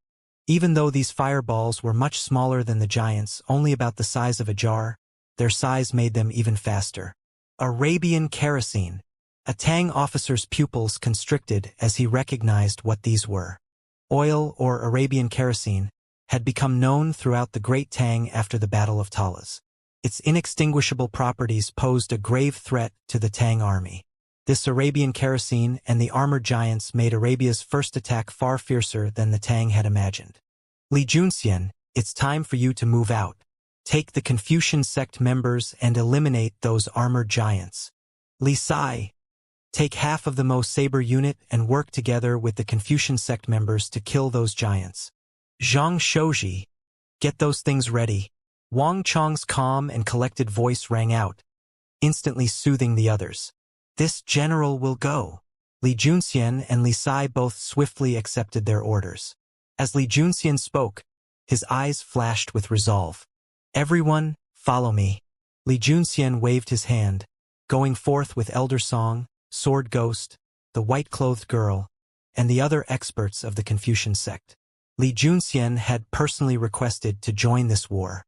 Even though these fireballs were much smaller than the giants, only about the size of a jar, their size made them even faster. Arabian kerosene. A Tang officer's pupils constricted as he recognized what these were. Oil, or Arabian kerosene, had become known throughout the Great Tang after the Battle of Talas. Its inextinguishable properties posed a grave threat to the Tang army. This Arabian kerosene and the armored giants made Arabia's first attack far fiercer than the Tang had imagined. Li Junxian, it's time for you to move out. Take the Confucian sect members and eliminate those armored giants. Li Sai, take half of the Mo Saber unit and work together with the Confucian sect members to kill those giants. Zhang Shouji, get those things ready. Wang Chong's calm and collected voice rang out, instantly soothing the others. This general will go. Li Junxian and Li Sai both swiftly accepted their orders. As Li Junxian spoke, his eyes flashed with resolve. Everyone, follow me. Li Junxian waved his hand, going forth with Elder Song, Sword Ghost, the white-clothed girl, and the other experts of the Confucian sect. Li Junxian had personally requested to join this war.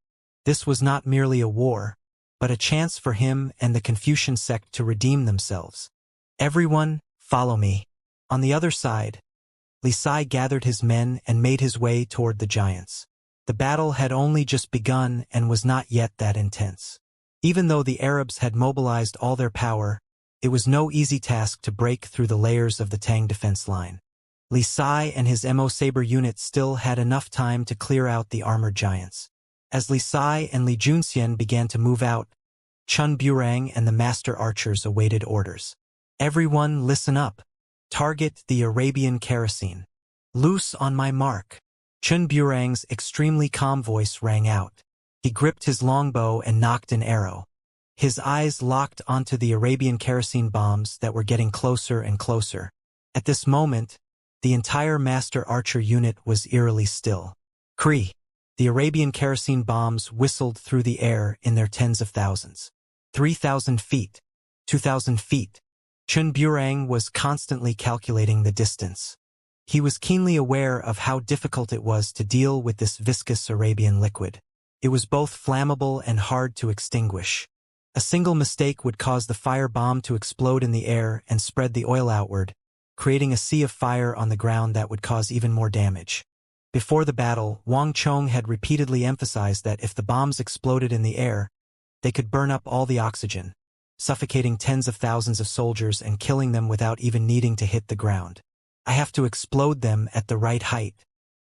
This was not merely a war, but a chance for him and the Confucian sect to redeem themselves. Everyone, follow me. On the other side, Li Sai gathered his men and made his way toward the giants. The battle had only just begun and was not yet that intense. Even though the Arabs had mobilized all their power, it was no easy task to break through the layers of the Tang defense line. Li Sai and his Mo Saber unit still had enough time to clear out the armored giants. As Li Sai and Li Junxian began to move out, Chun Burang and the master archers awaited orders. Everyone listen up. Target the Arabian kerosene. Loose on my mark. Chun Burang's extremely calm voice rang out. He gripped his longbow and nocked an arrow. His eyes locked onto the Arabian kerosene bombs that were getting closer and closer. At this moment, the entire master archer unit was eerily still. Cree! The Arabian kerosene bombs whistled through the air in their tens of thousands. 3,000 feet. 2,000 feet. Chun Burang was constantly calculating the distance. He was keenly aware of how difficult it was to deal with this viscous Arabian liquid. It was both flammable and hard to extinguish. A single mistake would cause the fire bomb to explode in the air and spread the oil outward, creating a sea of fire on the ground that would cause even more damage. Before the battle, Wang Chong had repeatedly emphasized that if the bombs exploded in the air, they could burn up all the oxygen, suffocating tens of thousands of soldiers and killing them without even needing to hit the ground. I have to explode them at the right height.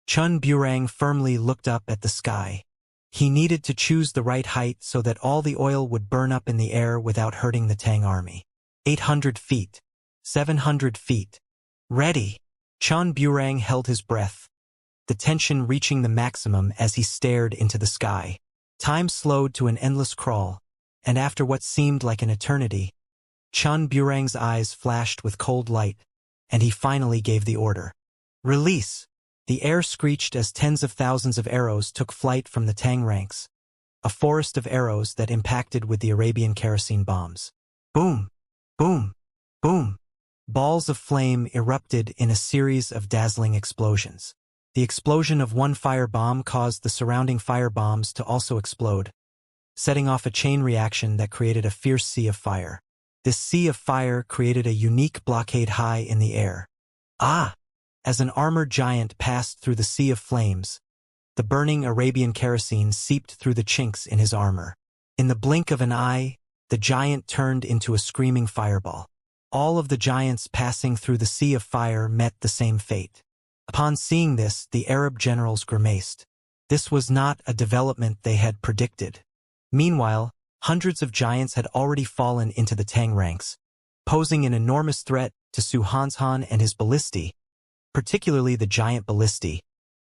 Chun Burang firmly looked up at the sky. He needed to choose the right height so that all the oil would burn up in the air without hurting the Tang army. 800 feet. 700 feet. Ready. Chun Burang held his breath, the tension reaching the maximum as he stared into the sky. Time slowed to an endless crawl, and after what seemed like an eternity, Chun Burang's eyes flashed with cold light, and he finally gave the order. Release! The air screeched as tens of thousands of arrows took flight from the Tang ranks, a forest of arrows that impacted with the Arabian kerosene bombs. Boom! Boom! Boom! Balls of flame erupted in a series of dazzling explosions. The explosion of one fire bomb caused the surrounding fire bombs to also explode, setting off a chain reaction that created a fierce sea of fire. This sea of fire created a unique blockade high in the air. Ah! As an armored giant passed through the sea of flames, the burning Arabian kerosene seeped through the chinks in his armor. In the blink of an eye, the giant turned into a screaming fireball. All of the giants passing through the sea of fire met the same fate. Upon seeing this, the Arab generals grimaced. This was not a development they had predicted. Meanwhile, hundreds of giants had already fallen into the Tang ranks, posing an enormous threat to Su Hanshan and his ballistae, particularly the giant ballistae,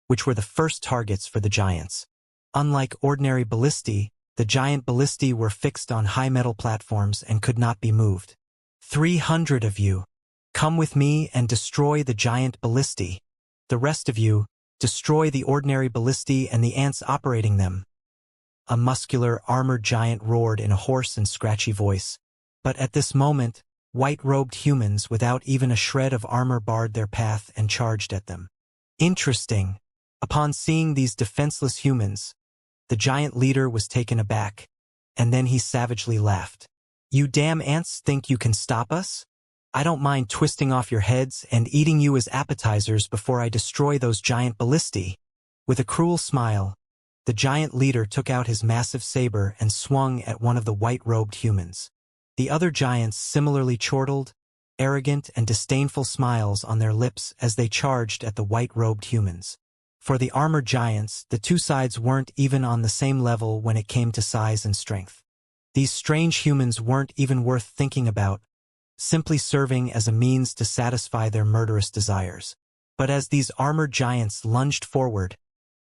which were the first targets for the giants. Unlike ordinary ballistae, the giant ballistae were fixed on high metal platforms and could not be moved. 300 of you, come with me and destroy the giant ballistae. The rest of you, destroy the ordinary ballistae and the ants operating them. A muscular, armored giant roared in a hoarse and scratchy voice. But at this moment, white-robed humans without even a shred of armor barred their path and charged at them. Interesting. Upon seeing these defenseless humans, the giant leader was taken aback, and then he savagely laughed. You damn ants think you can stop us? I don't mind twisting off your heads and eating you as appetizers before I destroy those giant ballistae. With a cruel smile, the giant leader took out his massive saber and swung at one of the white-robed humans. The other giants similarly chortled, arrogant and disdainful smiles on their lips as they charged at the white-robed humans. For the armored giants, the two sides weren't even on the same level when it came to size and strength. These strange humans weren't even worth thinking about, simply serving as a means to satisfy their murderous desires. But as these armored giants lunged forward,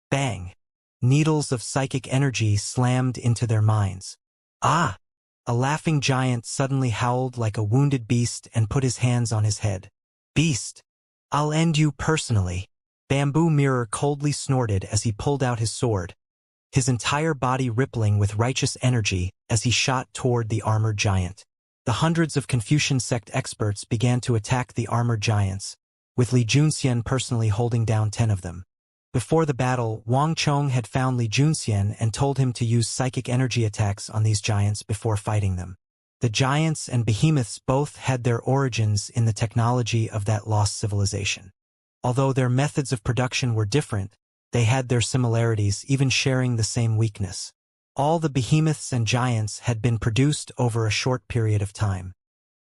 bang! Needles of psychic energy slammed into their minds. Ah! A laughing giant suddenly howled like a wounded beast and put his hands on his head. Beast! I'll end you personally. Bamboo Mirror coldly snorted as he pulled out his sword, his entire body rippling with righteous energy as he shot toward the armored giant. The hundreds of Confucian sect experts began to attack the armored giants, with Li Junxian personally holding down 10 of them. Before the battle, Wang Chong had found Li Junxian and told him to use psychic energy attacks on these giants before fighting them. The giants and behemoths both had their origins in the technology of that lost civilization. Although their methods of production were different, they had their similarities, even sharing the same weakness. All the behemoths and giants had been produced over a short period of time.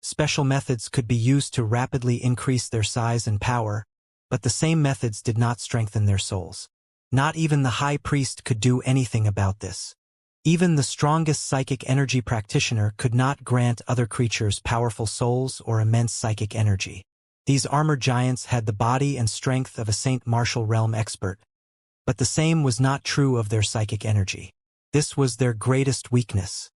Special methods could be used to rapidly increase their size and power, but the same methods did not strengthen their souls. Not even the high priest could do anything about this. Even the strongest psychic energy practitioner could not grant other creatures powerful souls or immense psychic energy. These armored giants had the body and strength of a Saint Martial realm expert, but the same was not true of their psychic energy. This was their greatest weakness.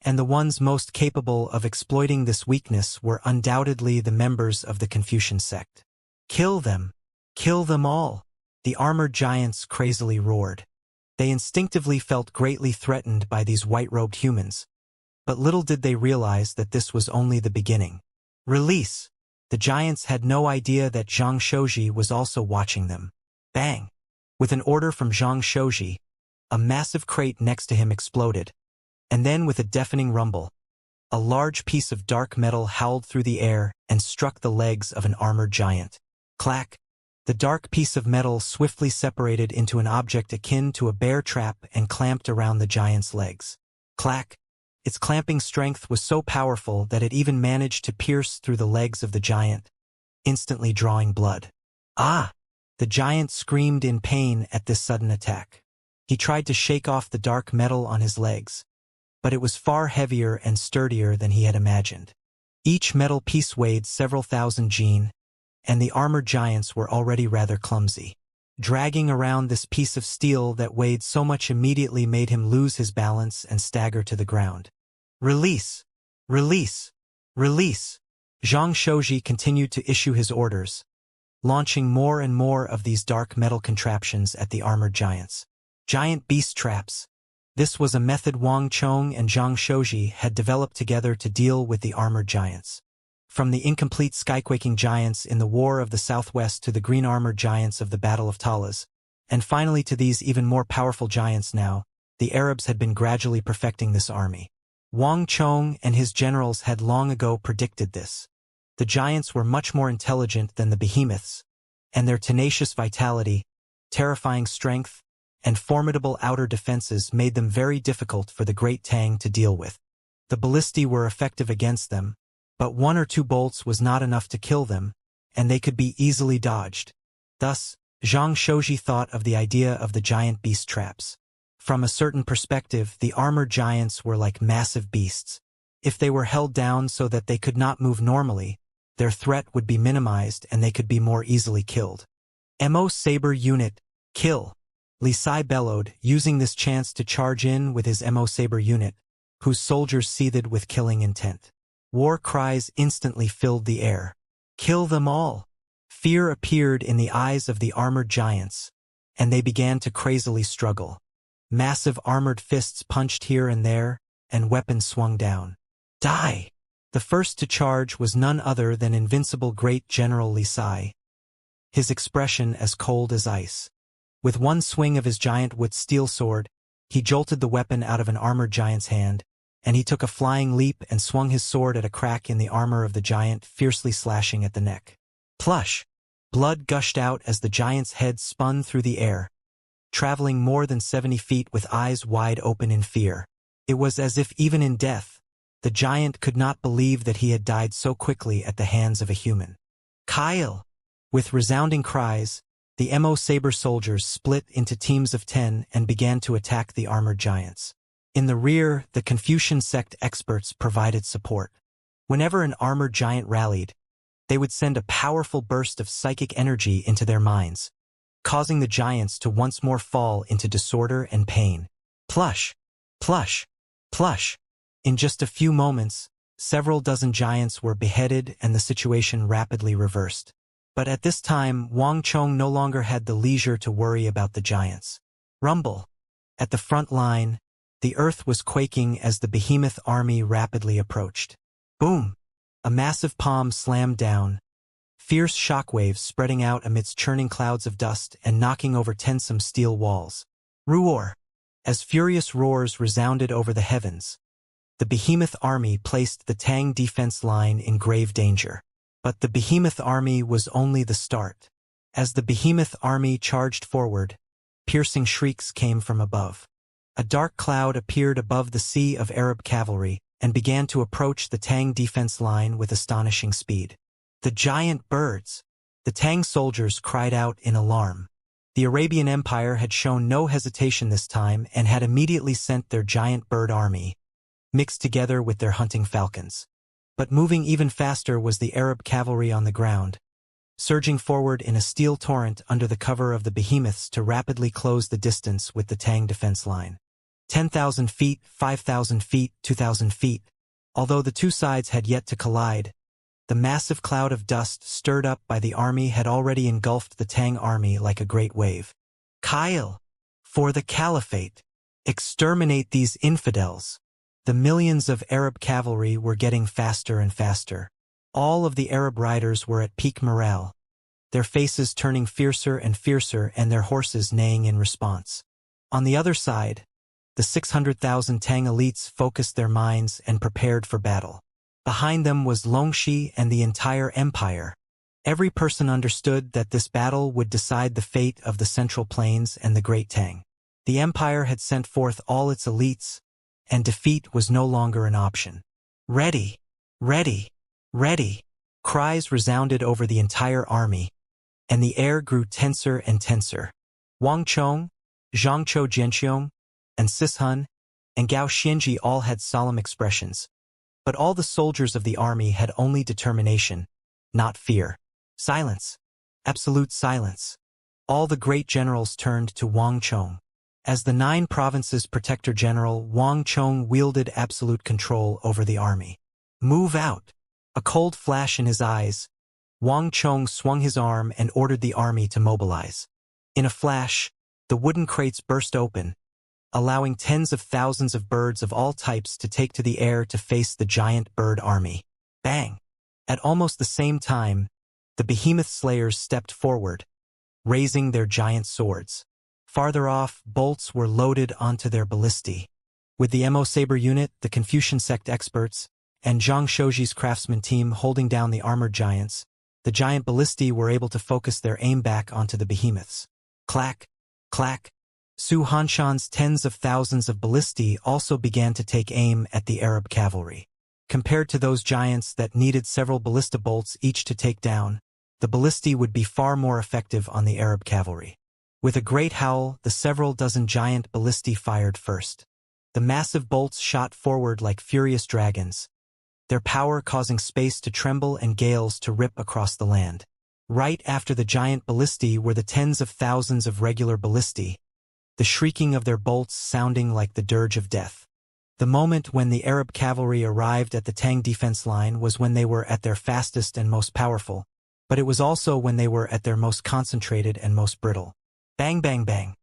And the ones most capable of exploiting this weakness were undoubtedly the members of the Confucian sect. Kill them! Kill them all! The armored giants crazily roared. They instinctively felt greatly threatened by these white-robed humans, but little did they realize that this was only the beginning. Release! The giants had no idea that Zhang Shouji was also watching them. Bang! With an order from Zhang Shouji, a massive crate next to him exploded, and then with a deafening rumble, a large piece of dark metal howled through the air and struck the legs of an armored giant. Clack! The dark piece of metal swiftly separated into an object akin to a bear trap and clamped around the giant's legs. Clack! Its clamping strength was so powerful that it even managed to pierce through the legs of the giant, instantly drawing blood. Ah! The giant screamed in pain at this sudden attack. He tried to shake off the dark metal on his legs, but it was far heavier and sturdier than he had imagined. Each metal piece weighed several thousand jin, and the armored giants were already rather clumsy. Dragging around this piece of steel that weighed so much immediately made him lose his balance and stagger to the ground. Release! Release! Release! Zhang Shouji continued to issue his orders, launching more and more of these dark metal contraptions at the armored giants. Giant beast traps. This was a method Wang Chong and Zhang Shouji had developed together to deal with the armored giants. From the incomplete skyquaking giants in the War of the Southwest to the green armored giants of the Battle of Talas, and finally to these even more powerful giants now, the Arabs had been gradually perfecting this army. Wang Chong and his generals had long ago predicted this. The giants were much more intelligent than the behemoths, and their tenacious vitality, terrifying strength, and formidable outer defenses made them very difficult for the Great Tang to deal with. The ballistae were effective against them, but 1 or 2 bolts was not enough to kill them, and they could be easily dodged. Thus, Zhang Shouji thought of the idea of the giant beast traps. From a certain perspective, the armored giants were like massive beasts. If they were held down so that they could not move normally, their threat would be minimized and they could be more easily killed. Mo Saber Unit, kill! Li Sai bellowed, using this chance to charge in with his Mo Saber unit, whose soldiers seethed with killing intent. War cries instantly filled the air. Kill them all! Fear appeared in the eyes of the armored giants, and they began to crazily struggle. Massive armored fists punched here and there, and weapons swung down. Die! The first to charge was none other than invincible Great General Li Sai. His expression as cold as ice. With one swing of his giant wood steel sword, he jolted the weapon out of an armored giant's hand, and he took a flying leap and swung his sword at a crack in the armor of the giant, fiercely slashing at the neck. Plush! Blood gushed out as the giant's head spun through the air, traveling more than 70 feet with eyes wide open in fear. It was as if even in death, the giant could not believe that he had died so quickly at the hands of a human. Kyle! With resounding cries, the Mo Saber soldiers split into teams of 10 and began to attack the armored giants. In the rear, the Confucian sect experts provided support. Whenever an armored giant rallied, they would send a powerful burst of psychic energy into their minds, causing the giants to once more fall into disorder and pain. Plush! Plush! Plush! In just a few moments, several dozen giants were beheaded and the situation rapidly reversed. But at this time, Wang Chong no longer had the leisure to worry about the giants. Rumble! At the front line, the earth was quaking as the behemoth army rapidly approached. Boom! A massive palm slammed down, fierce shockwaves spreading out amidst churning clouds of dust and knocking over tensome steel walls. Roar! As furious roars resounded over the heavens, the behemoth army placed the Tang defense line in grave danger. But the behemoth army was only the start. As the behemoth army charged forward, piercing shrieks came from above. A dark cloud appeared above the sea of Arab cavalry and began to approach the Tang defense line with astonishing speed. The giant birds! The Tang soldiers cried out in alarm. The Arabian Empire had shown no hesitation this time and had immediately sent their giant bird army, mixed together with their hunting falcons. But moving even faster was the Arab cavalry on the ground, surging forward in a steel torrent under the cover of the behemoths to rapidly close the distance with the Tang defense line. 10,000 feet, 5,000 feet, 2,000 feet. Although the two sides had yet to collide, the massive cloud of dust stirred up by the army had already engulfed the Tang army like a great wave. Kyle! For the Caliphate! Exterminate these infidels! The millions of Arab cavalry were getting faster and faster. All of the Arab riders were at peak morale, their faces turning fiercer and fiercer and their horses neighing in response. On the other side, the 600,000 Tang elites focused their minds and prepared for battle. Behind them was Longxi and the entire empire. Every person understood that this battle would decide the fate of the Central Plains and the Great Tang. The empire had sent forth all its elites, and defeat was no longer an option. Ready! Ready! Ready! Cries resounded over the entire army, and the air grew tenser and tenser. Wang Chong, Zhangzhou Jianxiong, and Sishun, and Gao Xianji all had solemn expressions. But all the soldiers of the army had only determination, not fear. Silence. Absolute silence. All the great generals turned to Wang Chong. As the 9 provinces protector general, Wang Chong wielded absolute control over the army. Move out! A cold flash in his eyes, Wang Chong swung his arm and ordered the army to mobilize. In a flash, the wooden crates burst open, allowing tens of thousands of birds of all types to take to the air to face the giant bird army. Bang! At almost the same time, the behemoth slayers stepped forward, raising their giant swords. Farther off, bolts were loaded onto their ballistae. With the Mo Saber unit, the Confucian sect experts, and Zhang Shouji's craftsman team holding down the armored giants, the giant ballistae were able to focus their aim back onto the behemoths. Clack, clack. Su Hanshan's tens of thousands of ballistae also began to take aim at the Arab cavalry. Compared to those giants that needed several ballista bolts each to take down, the ballistae would be far more effective on the Arab cavalry. With a great howl, the several dozen giant ballistae fired first. The massive bolts shot forward like furious dragons, their power causing space to tremble and gales to rip across the land. Right after the giant ballistae were the tens of thousands of regular ballistae, the shrieking of their bolts sounding like the dirge of death. The moment when the Arab cavalry arrived at the Tang defense line was when they were at their fastest and most powerful, but it was also when they were at their most concentrated and most brittle. Bang, bang, bang.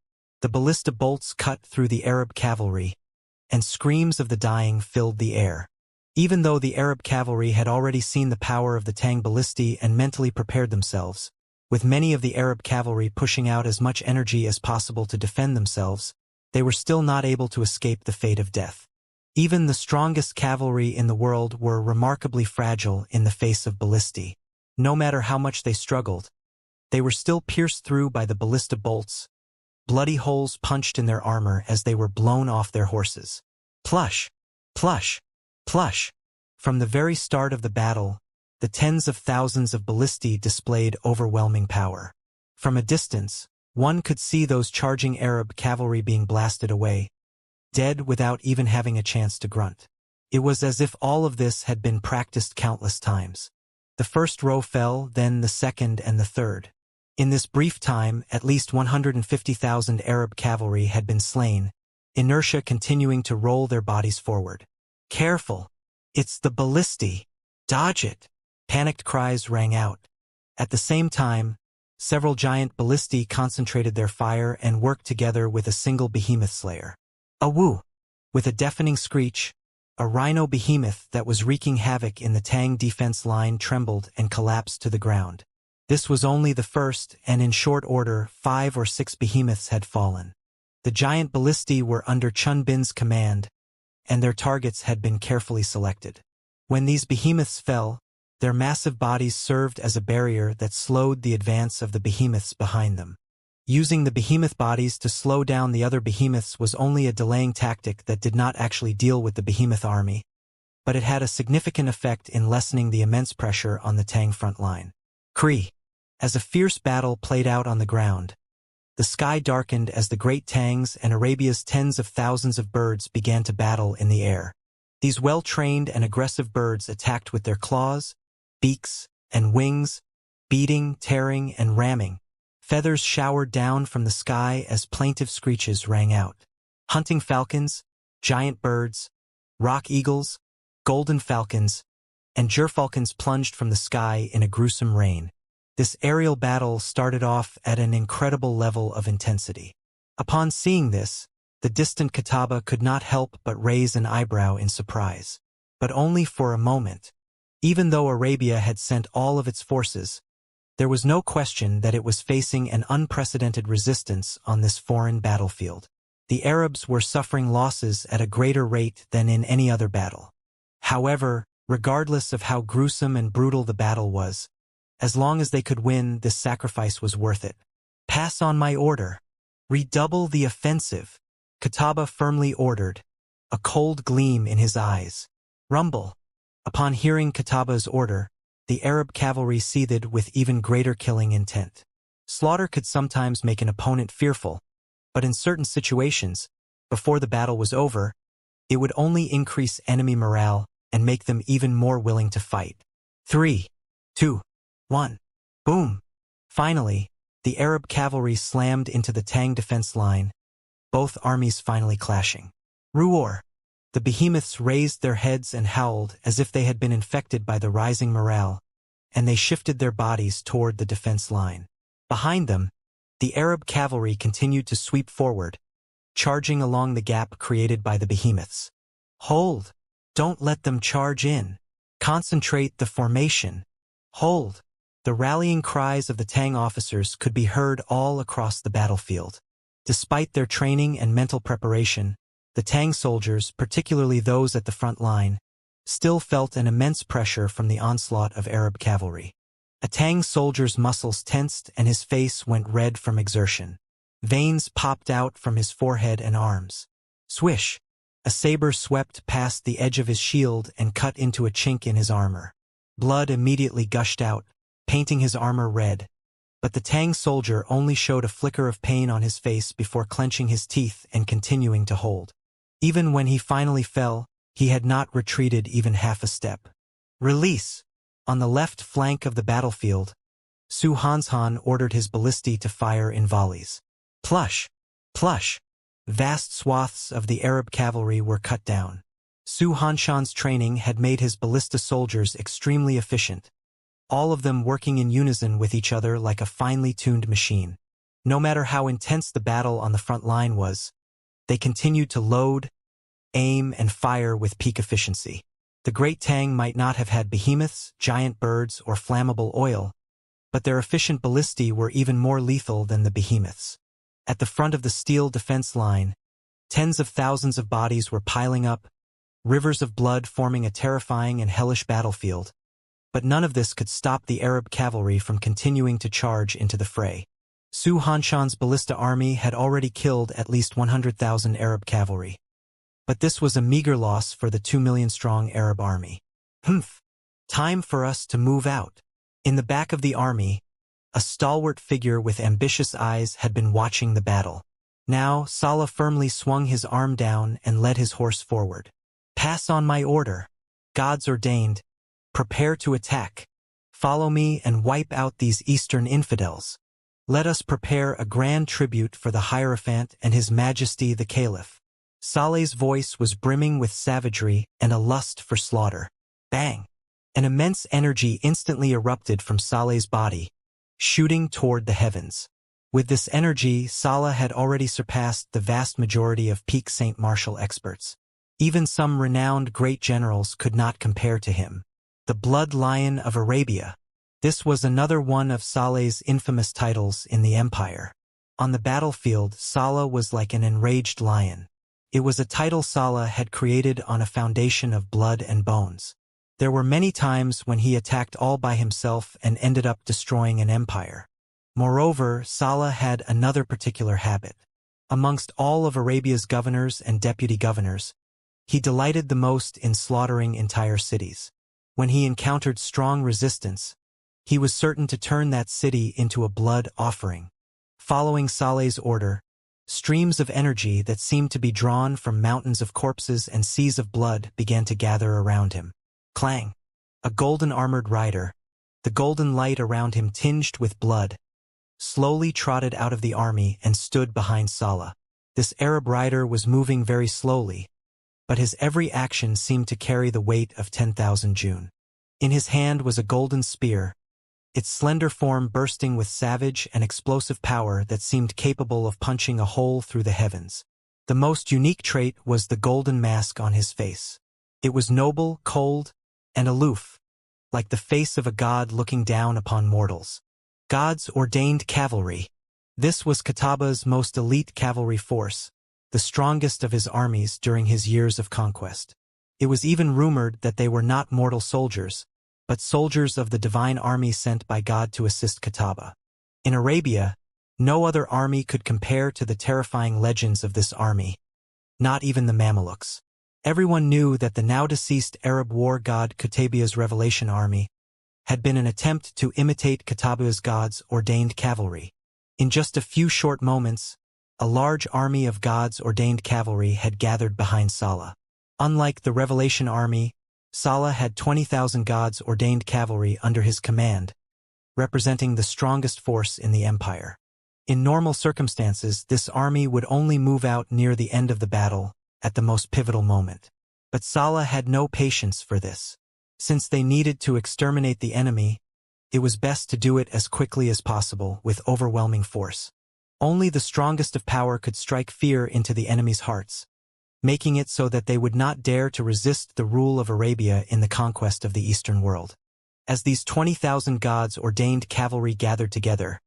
The ballista bolts cut through the Arab cavalry, and screams of the dying filled the air. Even though the Arab cavalry had already seen the power of the Tang ballistae and mentally prepared themselves, with many of the Arab cavalry pushing out as much energy as possible to defend themselves, they were still not able to escape the fate of death. Even the strongest cavalry in the world were remarkably fragile in the face of ballistae. No matter how much they struggled, they were still pierced through by the ballista bolts, bloody holes punched in their armor as they were blown off their horses. Plush, plush, plush. From the very start of the battle, the tens of thousands of ballistae displayed overwhelming power. From a distance, one could see those charging Arab cavalry being blasted away, dead without even having a chance to grunt. It was as if all of this had been practiced countless times. The first row fell, then the second and the third. In this brief time, at least 150,000 Arab cavalry had been slain, inertia continuing to roll their bodies forward. Careful! It's the ballistae! Dodge it! Panicked cries rang out. At the same time, several giant ballistae concentrated their fire and worked together with a single behemoth slayer. Awoo! With a deafening screech, a rhino behemoth that was wreaking havoc in the Tang defense line trembled and collapsed to the ground. This was only the first, and in short order, 5 or 6 behemoths had fallen. The giant ballistae were under Chun Bin's command, and their targets had been carefully selected. When these behemoths fell, their massive bodies served as a barrier that slowed the advance of the behemoths behind them. Using the behemoth bodies to slow down the other behemoths was only a delaying tactic that did not actually deal with the behemoth army, but it had a significant effect in lessening the immense pressure on the Tang front line. Kree. As a fierce battle played out on the ground, the sky darkened as the great Tangs and Arabia's tens of thousands of birds began to battle in the air. These well-trained and aggressive birds attacked with their claws, beaks, and wings, beating, tearing, and ramming. Feathers showered down from the sky as plaintive screeches rang out. Hunting falcons, giant birds, rock eagles, golden falcons, and gerfalcons plunged from the sky in a gruesome rain. This aerial battle started off at an incredible level of intensity. Upon seeing this, the distant Kataba could not help but raise an eyebrow in surprise. But only for a moment. Even though Arabia had sent all of its forces, there was no question that it was facing an unprecedented resistance on this foreign battlefield. The Arabs were suffering losses at a greater rate than in any other battle. However, regardless of how gruesome and brutal the battle was, as long as they could win, this sacrifice was worth it. Pass on my order. Redouble the offensive, Kataba firmly ordered, a cold gleam in his eyes. Rumble. Upon hearing Kataba's order, the Arab cavalry seethed with even greater killing intent. Slaughter could sometimes make an opponent fearful, but in certain situations, before the battle was over, it would only increase enemy morale and make them even more willing to fight. 3, 2, 1. Boom! Finally, the Arab cavalry slammed into the Tang defense line, both armies finally clashing. Roar! The behemoths raised their heads and howled as if they had been infected by the rising morale, and they shifted their bodies toward the defense line. Behind them, the Arab cavalry continued to sweep forward, charging along the gap created by the behemoths. Hold! Don't let them charge in. Concentrate the formation. Hold! The rallying cries of the Tang officers could be heard all across the battlefield. Despite their training and mental preparation, the Tang soldiers, particularly those at the front line, still felt an immense pressure from the onslaught of Arab cavalry. A Tang soldier's muscles tensed and his face went red from exertion. Veins popped out from his forehead and arms. Swish! A saber swept past the edge of his shield and cut into a chink in his armor. Blood immediately gushed out, painting his armor red. But the Tang soldier only showed a flicker of pain on his face before clenching his teeth and continuing to hold. Even when he finally fell, he had not retreated even half a step. Release! On the left flank of the battlefield, Su Hanshan ordered his ballistae to fire in volleys. Plush! Plush! Vast swaths of the Arab cavalry were cut down. Su Hanshan's training had made his ballista soldiers extremely efficient, all of them working in unison with each other like a finely tuned machine. No matter how intense the battle on the front line was, they continued to load, aim, and fire with peak efficiency. The Great Tang might not have had behemoths, giant birds, or flammable oil, but their efficient ballistae were even more lethal than the behemoths. At the front of the steel defense line, tens of thousands of bodies were piling up, rivers of blood forming a terrifying and hellish battlefield. But none of this could stop the Arab cavalry from continuing to charge into the fray. Su Hanshan's ballista army had already killed at least 100,000 Arab cavalry. But this was a meager loss for the 2 million-strong Arab army. Humph! Time for us to move out. In the back of the army, a stalwart figure with ambitious eyes had been watching the battle. Now, Saleh firmly swung his arm down and led his horse forward. Pass on my order. Gods ordained. Prepare to attack. Follow me and wipe out these Eastern infidels. Let us prepare a grand tribute for the Hierophant and His Majesty the Caliph. Saleh's voice was brimming with savagery and a lust for slaughter. Bang! An immense energy instantly erupted from Saleh's body, shooting toward the heavens. With this energy, Saleh had already surpassed the vast majority of peak Saint Martial experts. Even some renowned great generals could not compare to him. The Blood Lion of Arabia. This was another one of Saleh's infamous titles in the empire. On the battlefield, Saleh was like an enraged lion. It was a title Saleh had created on a foundation of blood and bones. There were many times when he attacked all by himself and ended up destroying an empire. Moreover, Saleh had another particular habit. Amongst all of Arabia's governors and deputy governors, he delighted the most in slaughtering entire cities. When he encountered strong resistance, he was certain to turn that city into a blood offering. Following Saleh's order, streams of energy that seemed to be drawn from mountains of corpses and seas of blood began to gather around him. Clang! A golden-armored rider, the golden light around him tinged with blood, slowly trotted out of the army and stood behind Saleh. This Arab rider was moving very slowly, but his every action seemed to carry the weight of 10,000 June. In his hand was a golden spear, its slender form bursting with savage and explosive power that seemed capable of punching a hole through the heavens. The most unique trait was the golden mask on his face. It was noble, cold, and aloof, like the face of a god looking down upon mortals. God's ordained cavalry. This was Kataba's most elite cavalry force, the strongest of his armies during his years of conquest. It was even rumored that they were not mortal soldiers, but soldiers of the divine army sent by God to assist Kataba. In Arabia, no other army could compare to the terrifying legends of this army, not even the Mamelukes. Everyone knew that the now-deceased Arab war god Kutabiya's revelation army had been an attempt to imitate Kataba's God's ordained cavalry. In just a few short moments, a large army of God's ordained cavalry had gathered behind Saleh. Unlike the revelation army, Saleh had 20,000 God's ordained cavalry under his command, representing the strongest force in the empire. In normal circumstances, this army would only move out near the end of the battle, at the most pivotal moment. But Saleh had no patience for this. Since they needed to exterminate the enemy, it was best to do it as quickly as possible with overwhelming force. Only the strongest of power could strike fear into the enemy's hearts, making it so that they would not dare to resist the rule of Arabia in the conquest of the Eastern world. As these 20,000 God's ordained cavalry gathered together,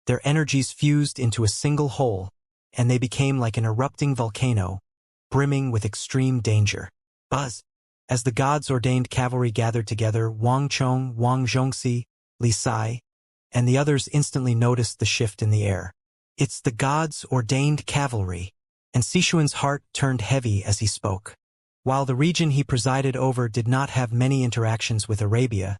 their energies fused into a single whole, and they became like an erupting volcano, brimming with extreme danger. Buzz! As the God's ordained cavalry gathered together, Wang Chong, Wang Zhongxi, Li Sai, and the others instantly noticed the shift in the air. It's the gods' ordained cavalry, and Sichuan's heart turned heavy as he spoke. While the region he presided over did not have many interactions with Arabia,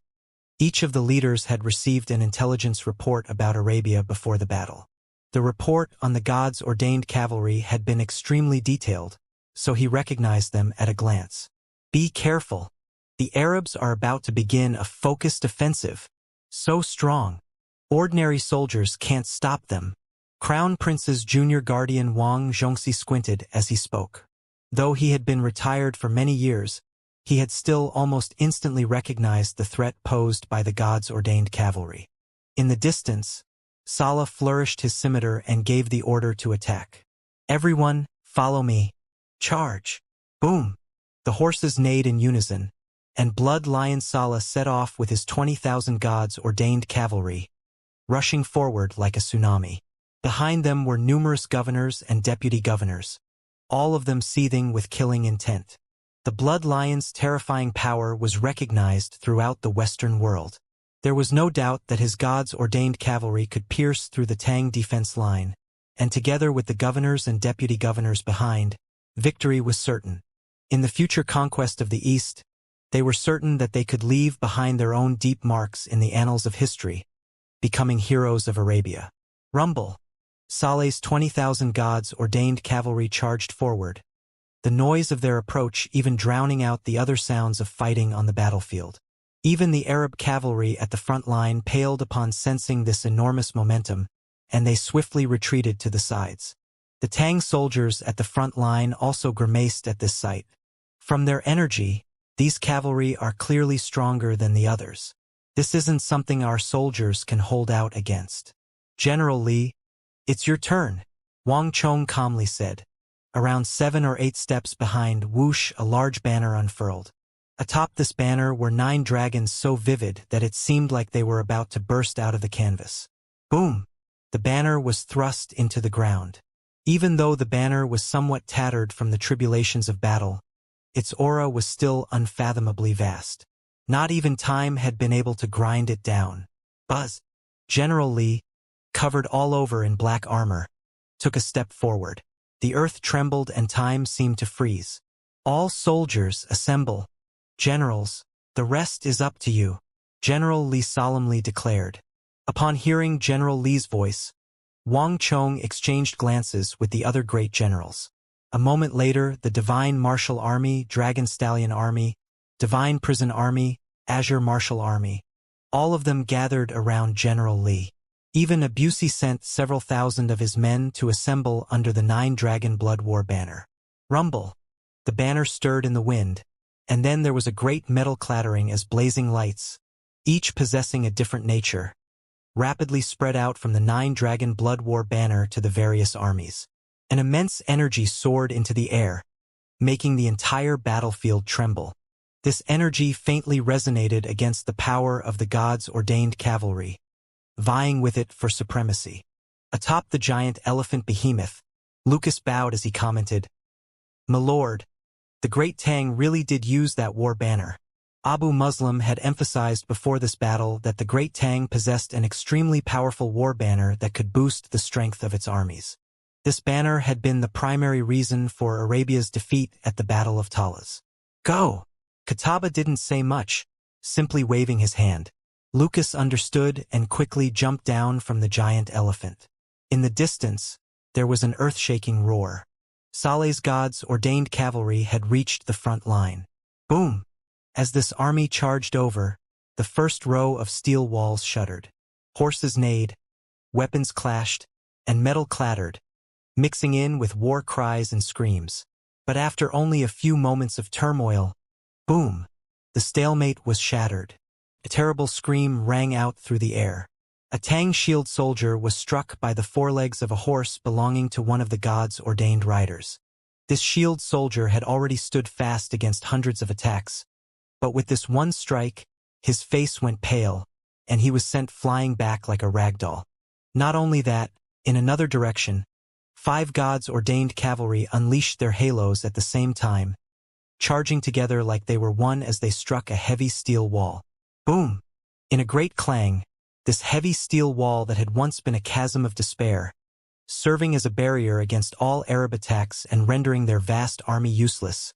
each of the leaders had received an intelligence report about Arabia before the battle. The report on the gods' ordained cavalry had been extremely detailed, so he recognized them at a glance. Be careful. The Arabs are about to begin a focused offensive. So strong. Ordinary soldiers can't stop them. Crown Prince's junior guardian Wang Zhongxi squinted as he spoke. Though he had been retired for many years, he had still almost instantly recognized the threat posed by the gods' ordained cavalry. In the distance, Sala flourished his scimitar and gave the order to attack. Everyone, follow me. Charge. Boom. The horses neighed in unison, and Blood Lion Sala set off with his 20,000 gods' ordained cavalry, rushing forward like a tsunami. Behind them were numerous governors and deputy governors, all of them seething with killing intent. The Blood Lion's terrifying power was recognized throughout the Western world. There was no doubt that his gods' ordained cavalry could pierce through the Tang defense line, and together with the governors and deputy governors behind, victory was certain. In the future conquest of the East, they were certain that they could leave behind their own deep marks in the annals of history, becoming heroes of Arabia. Rumble. Saleh's 20,000 gods' ordained cavalry charged forward, the noise of their approach even drowning out the other sounds of fighting on the battlefield. Even the Arab cavalry at the front line paled upon sensing this enormous momentum, and they swiftly retreated to the sides. The Tang soldiers at the front line also grimaced at this sight. From their energy, these cavalry are clearly stronger than the others. This isn't something our soldiers can hold out against. General Li, it's your turn, Wang Chong calmly said. Around 7 or 8 steps behind Whoosh, a large banner unfurled. Atop this banner were 9 dragons so vivid that it seemed like they were about to burst out of the canvas. Boom! The banner was thrust into the ground. Even though the banner was somewhat tattered from the tribulations of battle, its aura was still unfathomably vast. Not even time had been able to grind it down. Buzz. General Li, covered all over in black armor, took a step forward. The earth trembled and time seemed to freeze. All soldiers assemble. Generals, the rest is up to you, General Li solemnly declared. Upon hearing General Li's voice, Wang Chong exchanged glances with the other great generals. A moment later, the Divine Martial Army, Dragon Stallion Army, Divine Prison Army, Azure Martial Army, all of them gathered around General Li. Even Abusi sent several thousand of his men to assemble under the 9-dragon blood war banner. Rumble. The banner stirred in the wind, and then there was a great metal clattering as blazing lights, each possessing a different nature, rapidly spread out from the 9-dragon blood war banner to the various armies. An immense energy soared into the air, making the entire battlefield tremble. This energy faintly resonated against the power of the gods' ordained cavalry, vying with it for supremacy. Atop the giant elephant behemoth, Lucas bowed as he commented, "My lord, the great Tang really did use that war banner." Abu Muslim had emphasized before this battle that the great Tang possessed an extremely powerful war banner that could boost the strength of its armies. This banner had been the primary reason for Arabia's defeat at the Battle of Talas. Go! Kataba didn't say much, simply waving his hand. Lucas understood and quickly jumped down from the giant elephant. In the distance, there was an earth-shaking roar. Saleh's gods' ordained cavalry had reached the front line. Boom! As this army charged over, the first row of steel walls shuddered. Horses neighed, weapons clashed, and metal clattered, mixing in with war cries and screams. But after only a few moments of turmoil, boom! The stalemate was shattered. A terrible scream rang out through the air. A Tang shield soldier was struck by the forelegs of a horse belonging to one of the gods' ordained riders. This shield soldier had already stood fast against hundreds of attacks, but with this one strike, his face went pale, and he was sent flying back like a ragdoll. Not only that, in another direction, 5 gods' ordained cavalry unleashed their halos at the same time, charging together like they were one as they struck a heavy steel wall. Boom! In a great clang, this heavy steel wall that had once been a chasm of despair, serving as a barrier against all Arab attacks and rendering their vast army useless,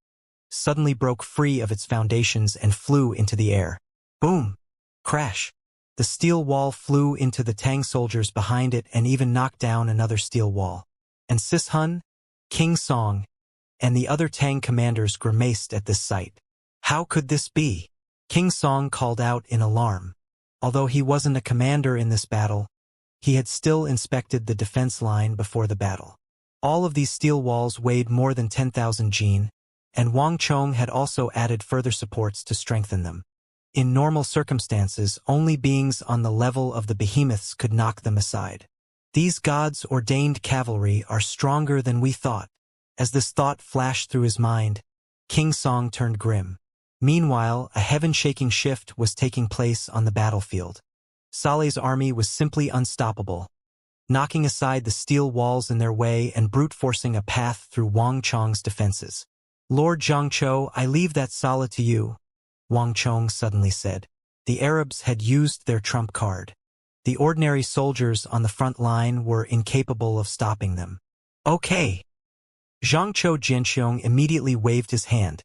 suddenly broke free of its foundations and flew into the air. Boom! Crash! The steel wall flew into the Tang soldiers behind it and even knocked down another steel wall. And Sishun, King Song, and the other Tang commanders grimaced at this sight. How could this be? King Song called out in alarm. Although he wasn't a commander in this battle, he had still inspected the defense line before the battle. All of these steel walls weighed more than 10,000 jin, and Wang Chong had also added further supports to strengthen them. In normal circumstances, only beings on the level of the behemoths could knock them aside. These gods-ordained cavalry are stronger than we thought. As this thought flashed through his mind, King Song turned grim. Meanwhile, a heaven-shaking shift was taking place on the battlefield. Saleh's army was simply unstoppable, knocking aside the steel walls in their way and brute-forcing a path through Wang Chong's defenses. "Lord Zhangzhou, I leave that Saleh to you," Wang Chong suddenly said. The Arabs had used their trump card. The ordinary soldiers on the front line were incapable of stopping them. "Okay." Zhangzhou Jianxiong immediately waved his hand,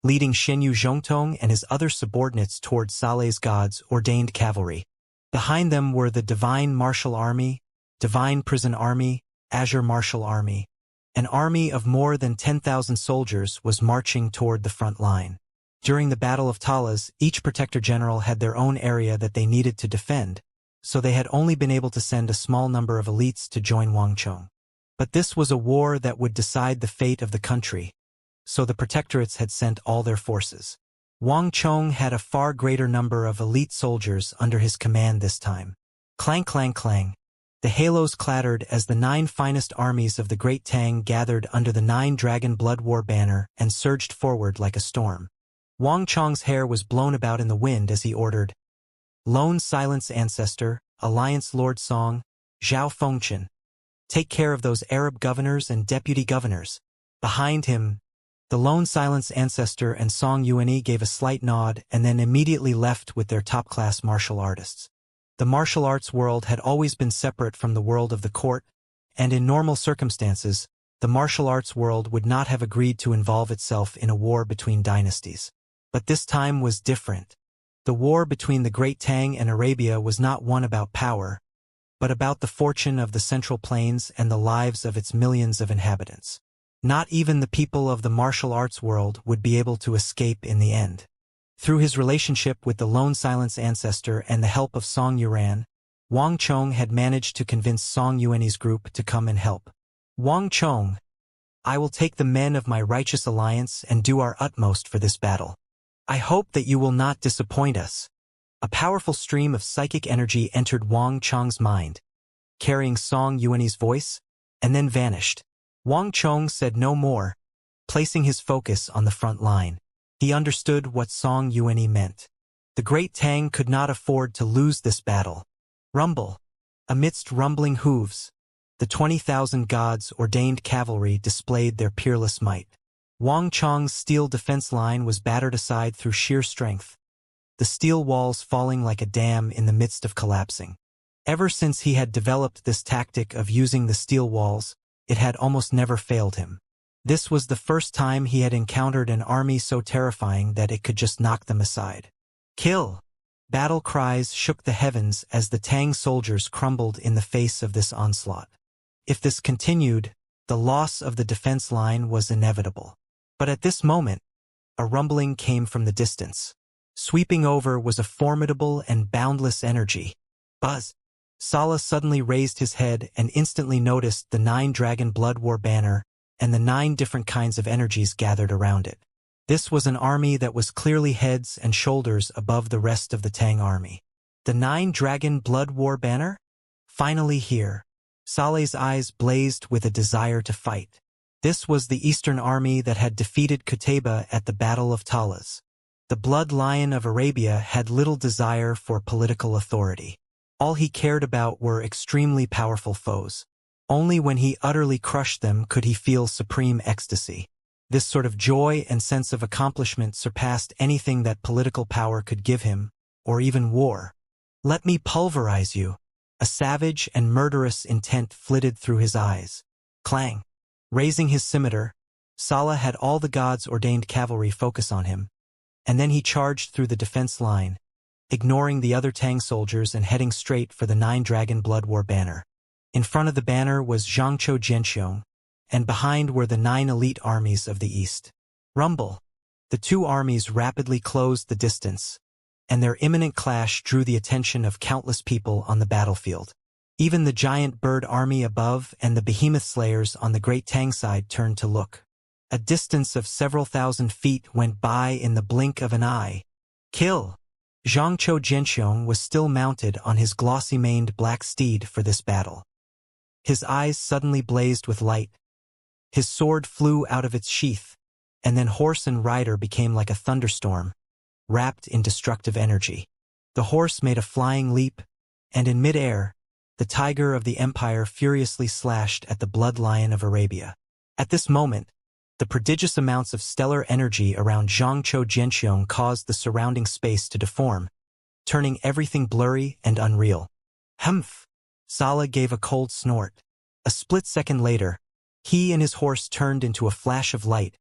leading Shenyu Zhongtong and his other subordinates toward Saleh's gods-ordained cavalry. Behind them were the Divine Martial Army, Divine Prison Army, Azure Martial Army. An army of more than 10,000 soldiers was marching toward the front line. During the Battle of Talas, each protector general had their own area that they needed to defend, so they had only been able to send a small number of elites to join Wang Chong. But this was a war that would decide the fate of the country, so the protectorates had sent all their forces. Wang Chong had a far greater number of elite soldiers under his command this time. Clang, clang, clang. The halos clattered as the 9 finest armies of the Great Tang gathered under the 9-dragon blood war banner and surged forward like a storm. Wang Chong's hair was blown about in the wind as he ordered, "Lone Silence Ancestor, Alliance Lord Song, Zhao Fengchen. Take care of those Arab governors and deputy governors." Behind him, the Lone Silence Ancestor and Song Yuanyi gave a slight nod and then immediately left with their top-class martial artists. The martial arts world had always been separate from the world of the court, and in normal circumstances, the martial arts world would not have agreed to involve itself in a war between dynasties. But this time was different. The war between the Great Tang and Arabia was not one about power, but about the fortune of the Central Plains and the lives of its millions of inhabitants. Not even the people of the martial arts world would be able to escape in the end. Through his relationship with the Lone Silence Ancestor and the help of Song Yuan, Wang Chong had managed to convince Song Yuanyi's group to come and help. "Wang Chong, I will take the men of my righteous alliance and do our utmost for this battle. I hope that you will not disappoint us." A powerful stream of psychic energy entered Wang Chong's mind, carrying Song Yuanyi's voice, and then vanished. Wang Chong said no more, placing his focus on the front line. He understood what Song Yuanyi meant. The Great Tang could not afford to lose this battle. Rumble. Amidst rumbling hooves, the 20,000 gods-ordained cavalry displayed their peerless might. Wang Chong's steel defense line was battered aside through sheer strength, the steel walls falling like a dam in the midst of collapsing. Ever since he had developed this tactic of using the steel walls, it had almost never failed him. This was the first time he had encountered an army so terrifying that it could just knock them aside. "Kill!" Battle cries shook the heavens as the Tang soldiers crumbled in the face of this onslaught. If this continued, the loss of the defense line was inevitable. But at this moment, a rumbling came from the distance. Sweeping over was a formidable and boundless energy. Buzz! Saleh suddenly raised his head and instantly noticed the 9-dragon blood war banner and the 9 different kinds of energies gathered around it. This was an army that was clearly heads and shoulders above the rest of the Tang army. The 9-dragon blood war banner? Finally here. Saleh's eyes blazed with a desire to fight. This was the Eastern army that had defeated Qutayba at the Battle of Talas. The Blood Lion of Arabia had little desire for political authority. All he cared about were extremely powerful foes. Only when he utterly crushed them could he feel supreme ecstasy. This sort of joy and sense of accomplishment surpassed anything that political power could give him, or even war. Let me pulverize you. A savage and murderous intent flitted through his eyes. Clang. Raising his scimitar, Sala had all the gods' ordained cavalry focus on him, and then he charged through the defense line, ignoring the other Tang soldiers and heading straight for the 9-dragon blood war banner. In front of the banner was Xianxia Jianxiong, and behind were the 9 elite armies of the east. Rumble. The two armies rapidly closed the distance, and their imminent clash drew the attention of countless people on the battlefield. Even the giant bird army above and the behemoth slayers on the Great Tang side turned to look. A distance of several thousand feet went by in the blink of an eye. Kill! Xianxia Jianxiong was still mounted on his glossy-maned black steed for this battle. His eyes suddenly blazed with light. His sword flew out of its sheath, and then horse and rider became like a thunderstorm, wrapped in destructive energy. The horse made a flying leap, and in mid-air, the tiger of the empire furiously slashed at the blood lion of Arabia. At this moment, the prodigious amounts of stellar energy around Xianxia Jianxiong caused the surrounding space to deform, turning everything blurry and unreal. Humph! Sala gave a cold snort. A split second later, he and his horse turned into a flash of light,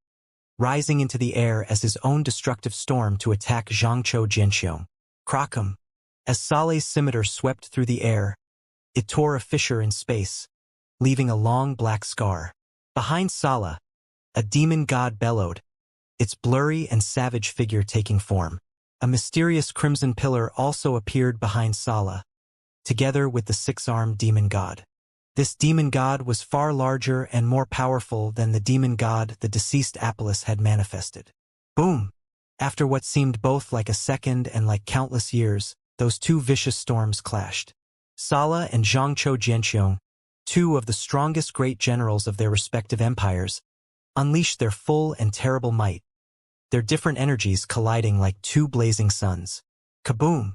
rising into the air as his own destructive storm to attack Xianxia Jianxiong. Crockham! As Saleh's scimitar swept through the air, it tore a fissure in space, leaving a long black scar. Behind Sala, a demon god bellowed, its blurry and savage figure taking form. A mysterious crimson pillar also appeared behind Sala, together with the 6-armed demon god. This demon god was far larger and more powerful than the demon god the deceased Apollos had manifested. Boom! After what seemed both like a second and like countless years, those two vicious storms clashed. Sala and Xianxia Jianxiong, two of the strongest great generals of their respective empires, unleashed their full and terrible might, their different energies colliding like two blazing suns. Kaboom!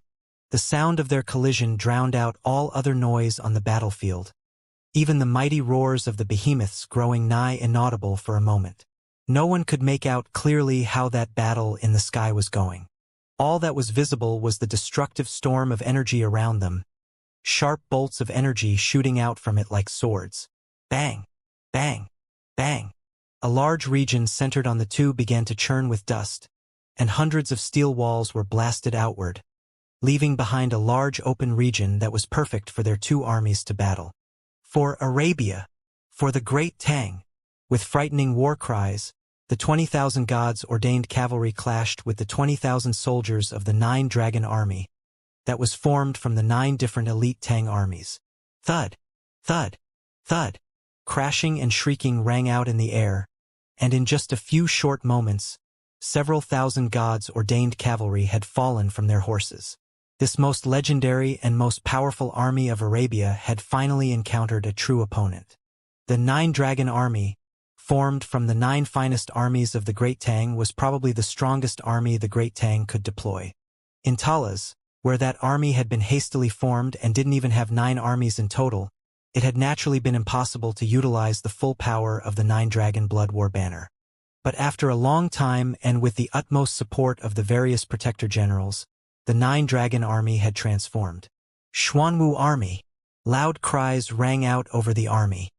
The sound of their collision drowned out all other noise on the battlefield, even the mighty roars of the behemoths growing nigh inaudible for a moment. No one could make out clearly how that battle in the sky was going. All that was visible was the destructive storm of energy around them, sharp bolts of energy shooting out from it like swords. Bang! Bang! Bang! A large region centered on the two began to churn with dust, and hundreds of steel walls were blasted outward, leaving behind a large open region that was perfect for their two armies to battle. For Arabia, for the Great Tang, with frightening war cries, the 20,000 gods ordained cavalry clashed with the 20,000 soldiers of the 9-dragon army that was formed from the 9 different elite Tang armies. Thud! Thud! Thud! Crashing and shrieking rang out in the air, and in just a few short moments, several thousand gods ordained cavalry had fallen from their horses. This most legendary and most powerful army of Arabia had finally encountered a true opponent. The 9-dragon army, formed from the 9 finest armies of the Great Tang, was probably the strongest army the Great Tang could deploy. In Talas, where that army had been hastily formed and didn't even have 9 armies in total, it had naturally been impossible to utilize the full power of the 9-dragon blood war banner. But after a long time and with the utmost support of the various protector generals, the 9-dragon army had transformed. Xuanwu army! Loud cries rang out over the army.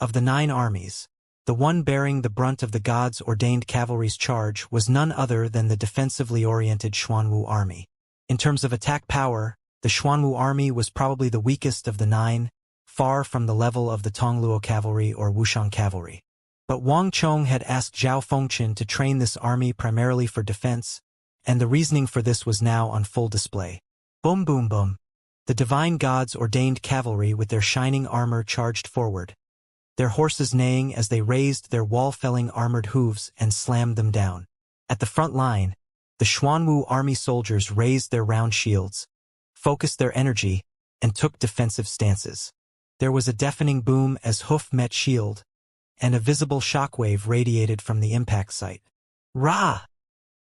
Of the 9 armies, the one bearing the brunt of the gods' ordained cavalry's charge was none other than the defensively oriented Xuanwu army. In terms of attack power, the Xuanwu army was probably the weakest of the 9, far from the level of the Tongluo cavalry or Wuxian cavalry. But Wang Chong had asked Zhao Fengchen to train this army primarily for defense, and the reasoning for this was now on full display. Boom boom boom. The divine gods ordained cavalry with their shining armor charged forward, their horses neighing as they raised their wall-felling armored hooves and slammed them down. At the front line, the Xuanwu army soldiers raised their round shields, focused their energy, and took defensive stances. There was a deafening boom as hoof met shield, and a visible shockwave radiated from the impact site. Rah!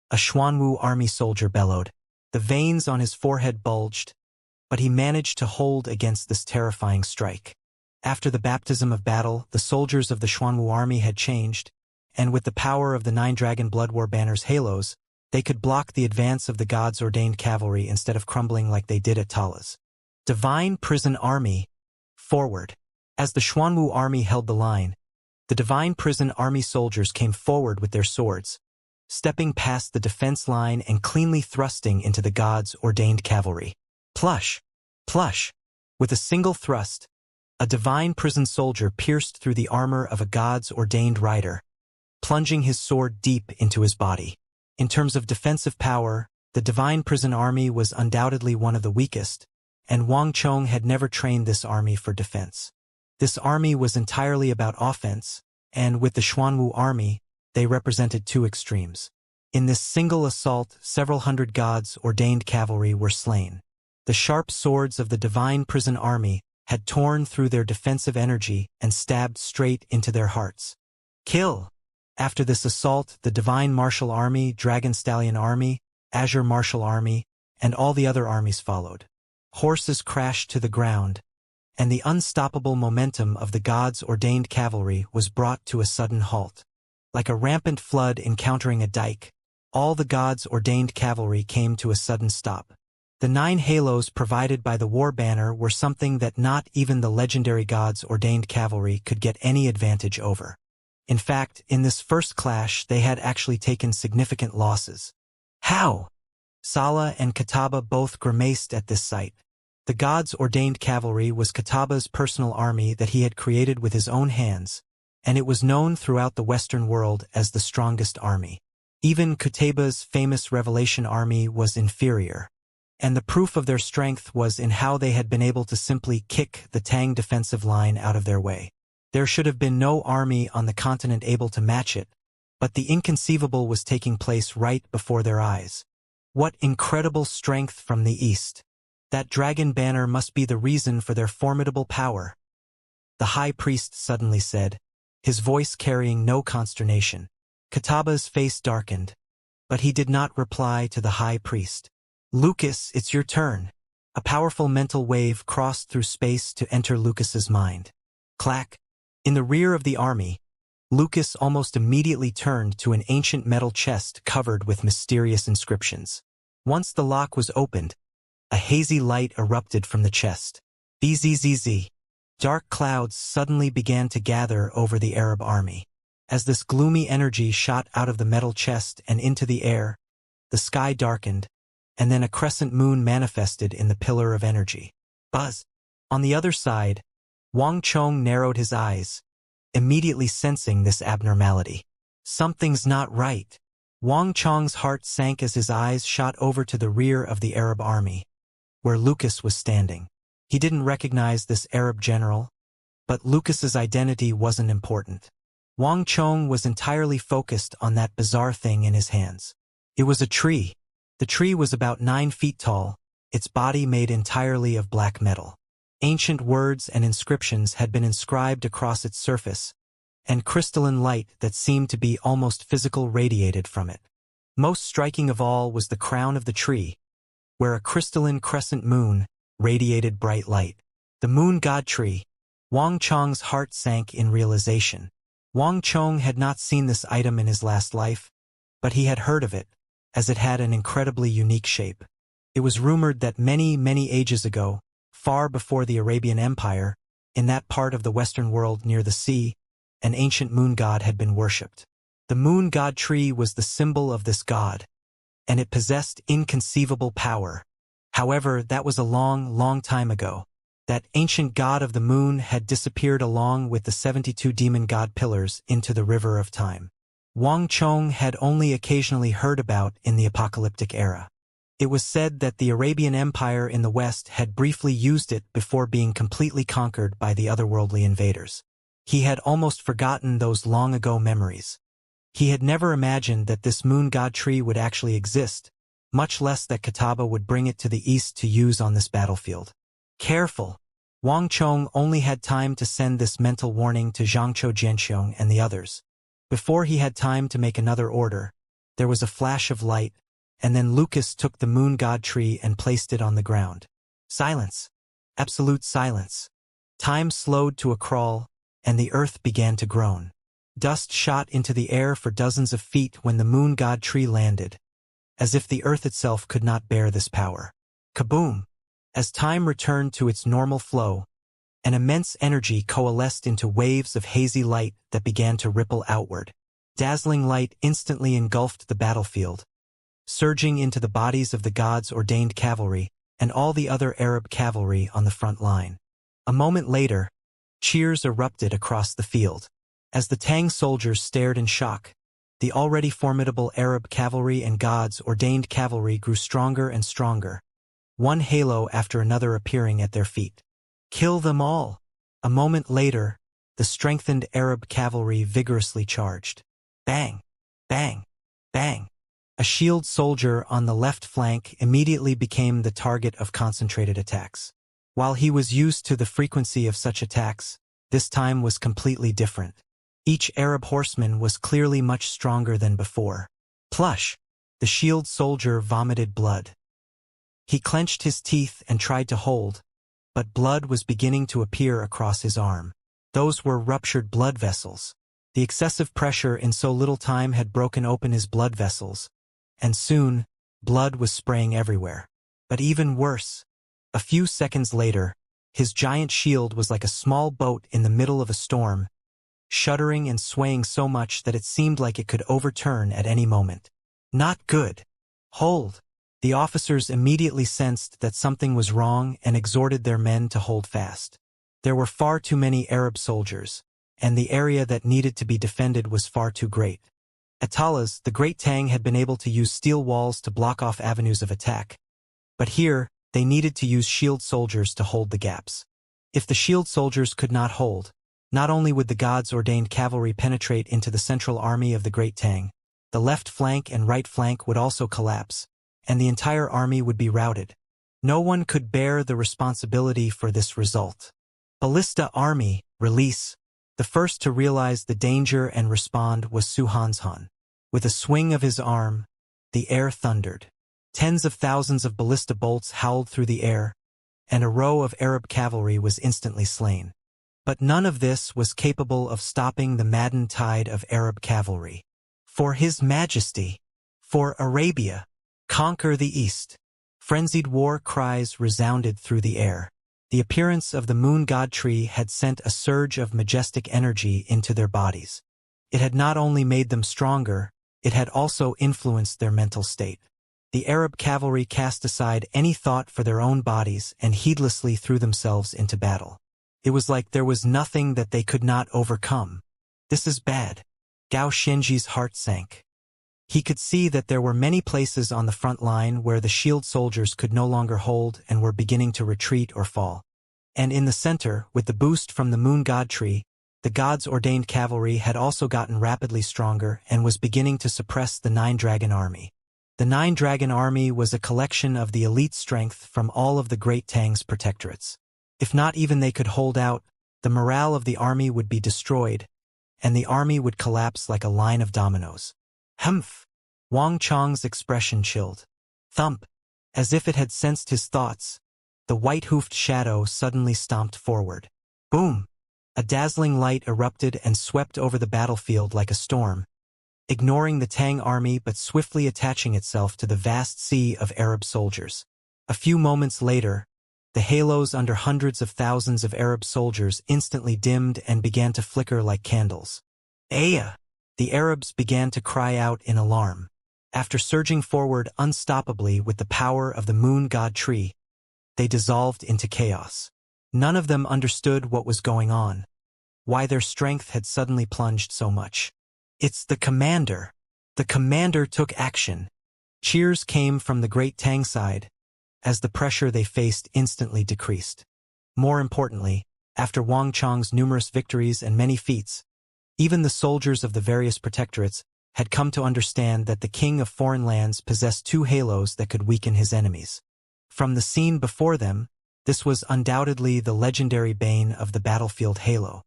A Xuanwu army soldier bellowed. The veins on his forehead bulged, but he managed to hold against this terrifying strike. After the baptism of battle, the soldiers of the Xuanwu army had changed, and with the power of the 9-dragon blood war banner's halos, They could block the advance of the gods' ordained cavalry instead of crumbling like they did at Tala's. Divine Prison Army, forward. As the Xuanwu army held the line, the Divine Prison Army soldiers came forward with their swords, stepping past the defense line and cleanly thrusting into the gods' ordained cavalry. Plush! Plush! With a single thrust, a Divine Prison soldier pierced through the armor of a god's ordained rider, plunging his sword deep into his body. In terms of defensive power, the Divine Prison Army was undoubtedly one of the weakest, and Wang Chong had never trained this army for defense. This army was entirely about offense, and with the Xuanwu army, they represented two extremes. In this single assault, several hundred gods' ordained cavalry were slain. The sharp swords of the Divine Prison Army had torn through their defensive energy and stabbed straight into their hearts. Kill! After this assault, the Divine Martial Army, Dragon Stallion Army, Azure Martial Army, and all the other armies followed. Horses crashed to the ground, and the unstoppable momentum of the gods' ordained cavalry was brought to a sudden halt. Like a rampant flood encountering a dike, all the gods' ordained cavalry came to a sudden stop. The 9 halos provided by the war banner were something that not even the legendary gods' ordained cavalry could get any advantage over. In fact, in this first clash they had actually taken significant losses. How? Sala and Kataba both grimaced at this sight. The gods' ordained cavalry was Kataba's personal army that he had created with his own hands, and it was known throughout the Western world as the strongest army. Even Kataba's famous Revelation army was inferior, and the proof of their strength was in how they had been able to simply kick the Tang defensive line out of their way. There should have been no army on the continent able to match it, but the inconceivable was taking place right before their eyes. What incredible strength from the east! That dragon banner must be the reason for their formidable power. The high priest suddenly said, his voice carrying no consternation. Kataba's face darkened, but he did not reply to the high priest. Lucas, it's your turn. A powerful mental wave crossed through space to enter Lucas's mind. Clack! In the rear of the army, Lucas almost immediately turned to an ancient metal chest covered with mysterious inscriptions. Once the lock was opened, a hazy light erupted from the chest. Bzzz. Dark clouds suddenly began to gather over the Arab army. As this gloomy energy shot out of the metal chest and into the air, the sky darkened, and then a crescent moon manifested in the pillar of energy. Buzz! On the other side, Wang Chong narrowed his eyes, immediately sensing this abnormality. Something's not right. Wang Chong's heart sank as his eyes shot over to the rear of the Arab army, where Lucas was standing. He didn't recognize this Arab general, but Lucas's identity wasn't important. Wang Chong was entirely focused on that bizarre thing in his hands. It was a tree. The tree was about 9 feet tall, its body made entirely of black metal. Ancient words and inscriptions had been inscribed across its surface, and crystalline light that seemed to be almost physical radiated from it. Most striking of all was the crown of the tree, where a crystalline crescent moon radiated bright light. The moon god tree. Wang Chong's heart sank in realization. Wang Chong had not seen this item in his last life, but he had heard of it, as it had an incredibly unique shape. It was rumored that many ages ago, far before the Arabian Empire, in that part of the Western world near the sea, an ancient moon god had been worshipped. The moon god tree was the symbol of this god, and it possessed inconceivable power. However, that was a long time ago. That ancient god of the moon had disappeared along with the 72 demon god pillars into the river of time. Wang Chong had only occasionally heard about in the apocalyptic era. It was said that the Arabian Empire in the West had briefly used it before being completely conquered by the otherworldly invaders. He had almost forgotten those long-ago memories. He had never imagined that this moon god tree would actually exist, much less that Kataba would bring it to the east to use on this battlefield. Careful! Wang Chong only had time to send this mental warning to Zhangzhou Jianxiong and the others. Before he had time to make another order, there was a flash of light, and then Lucas took the moon god tree and placed it on the ground. Silence. Absolute silence. Time slowed to a crawl, and the earth began to groan. Dust shot into the air for dozens of feet when the moon god tree landed, as if the earth itself could not bear this power. Kaboom! As time returned to its normal flow, an immense energy coalesced into waves of hazy light that began to ripple outward. Dazzling light instantly engulfed the battlefield, surging into the bodies of the gods' ordained cavalry and all the other Arab cavalry on the front line. A moment later, cheers erupted across the field. As the Tang soldiers stared in shock, the already formidable Arab cavalry and gods' ordained cavalry grew stronger and stronger, one halo after another appearing at their feet. Kill them all! A moment later, the strengthened Arab cavalry vigorously charged. Bang! Bang! Bang! A shield soldier on the left flank immediately became the target of concentrated attacks. While he was used to the frequency of such attacks, this time was completely different. Each Arab horseman was clearly much stronger than before. Plush! The shield soldier vomited blood. He clenched his teeth and tried to hold, but blood was beginning to appear across his arm. Those were ruptured blood vessels. The excessive pressure in so little time had broken open his blood vessels, and soon, blood was spraying everywhere. But even worse, a few seconds later, his giant shield was like a small boat in the middle of a storm, shuddering and swaying so much that it seemed like it could overturn at any moment. Not good. Hold! The officers immediately sensed that something was wrong and exhorted their men to hold fast. There were far too many Arab soldiers, and the area that needed to be defended was far too great. At Talas, the Great Tang had been able to use steel walls to block off avenues of attack, but here, they needed to use shield soldiers to hold the gaps. If the shield soldiers could not hold, not only would the gods' ordained cavalry penetrate into the central army of the Great Tang, the left flank and right flank would also collapse, and the entire army would be routed. No one could bear the responsibility for this result. Ballista Army, release. The first to realize the danger and respond was Su Hanshan. With a swing of his arm, the air thundered. Tens of thousands of ballista bolts howled through the air, and a row of Arab cavalry was instantly slain. But none of this was capable of stopping the maddened tide of Arab cavalry. For His Majesty, for Arabia, conquer the East. Frenzied war cries resounded through the air. The appearance of the moon god tree had sent a surge of majestic energy into their bodies. It had not only made them stronger, it had also influenced their mental state. The Arab cavalry cast aside any thought for their own bodies and heedlessly threw themselves into battle. It was like there was nothing that they could not overcome. This is bad. Gao Xianji's heart sank. He could see that there were many places on the front line where the shield soldiers could no longer hold and were beginning to retreat or fall. And in the center, with the boost from the moon god tree, the gods' ordained cavalry had also gotten rapidly stronger and was beginning to suppress the Nine Dragon Army. The Nine Dragon Army was a collection of the elite strength from all of the Great Tang's protectorates. If not even they could hold out, the morale of the army would be destroyed, and the army would collapse like a line of dominoes. Humph! Wang Chong's expression chilled. Thump! As if it had sensed his thoughts, the white-hoofed shadow suddenly stomped forward. Boom! A dazzling light erupted and swept over the battlefield like a storm, ignoring the Tang army but swiftly attaching itself to the vast sea of Arab soldiers. A few moments later, the halos under hundreds of thousands of Arab soldiers instantly dimmed and began to flicker like candles. Aya! The Arabs began to cry out in alarm. After surging forward unstoppably with the power of the moon god tree, they dissolved into chaos. None of them understood what was going on, why their strength had suddenly plunged so much. It's the commander! The commander took action. Cheers came from the Great Tang side, as the pressure they faced instantly decreased. More importantly, after Wang Chong's numerous victories and many feats, even the soldiers of the various protectorates had come to understand that the king of foreign lands possessed two halos that could weaken his enemies. From the scene before them, this was undoubtedly the legendary bane of the battlefield halo.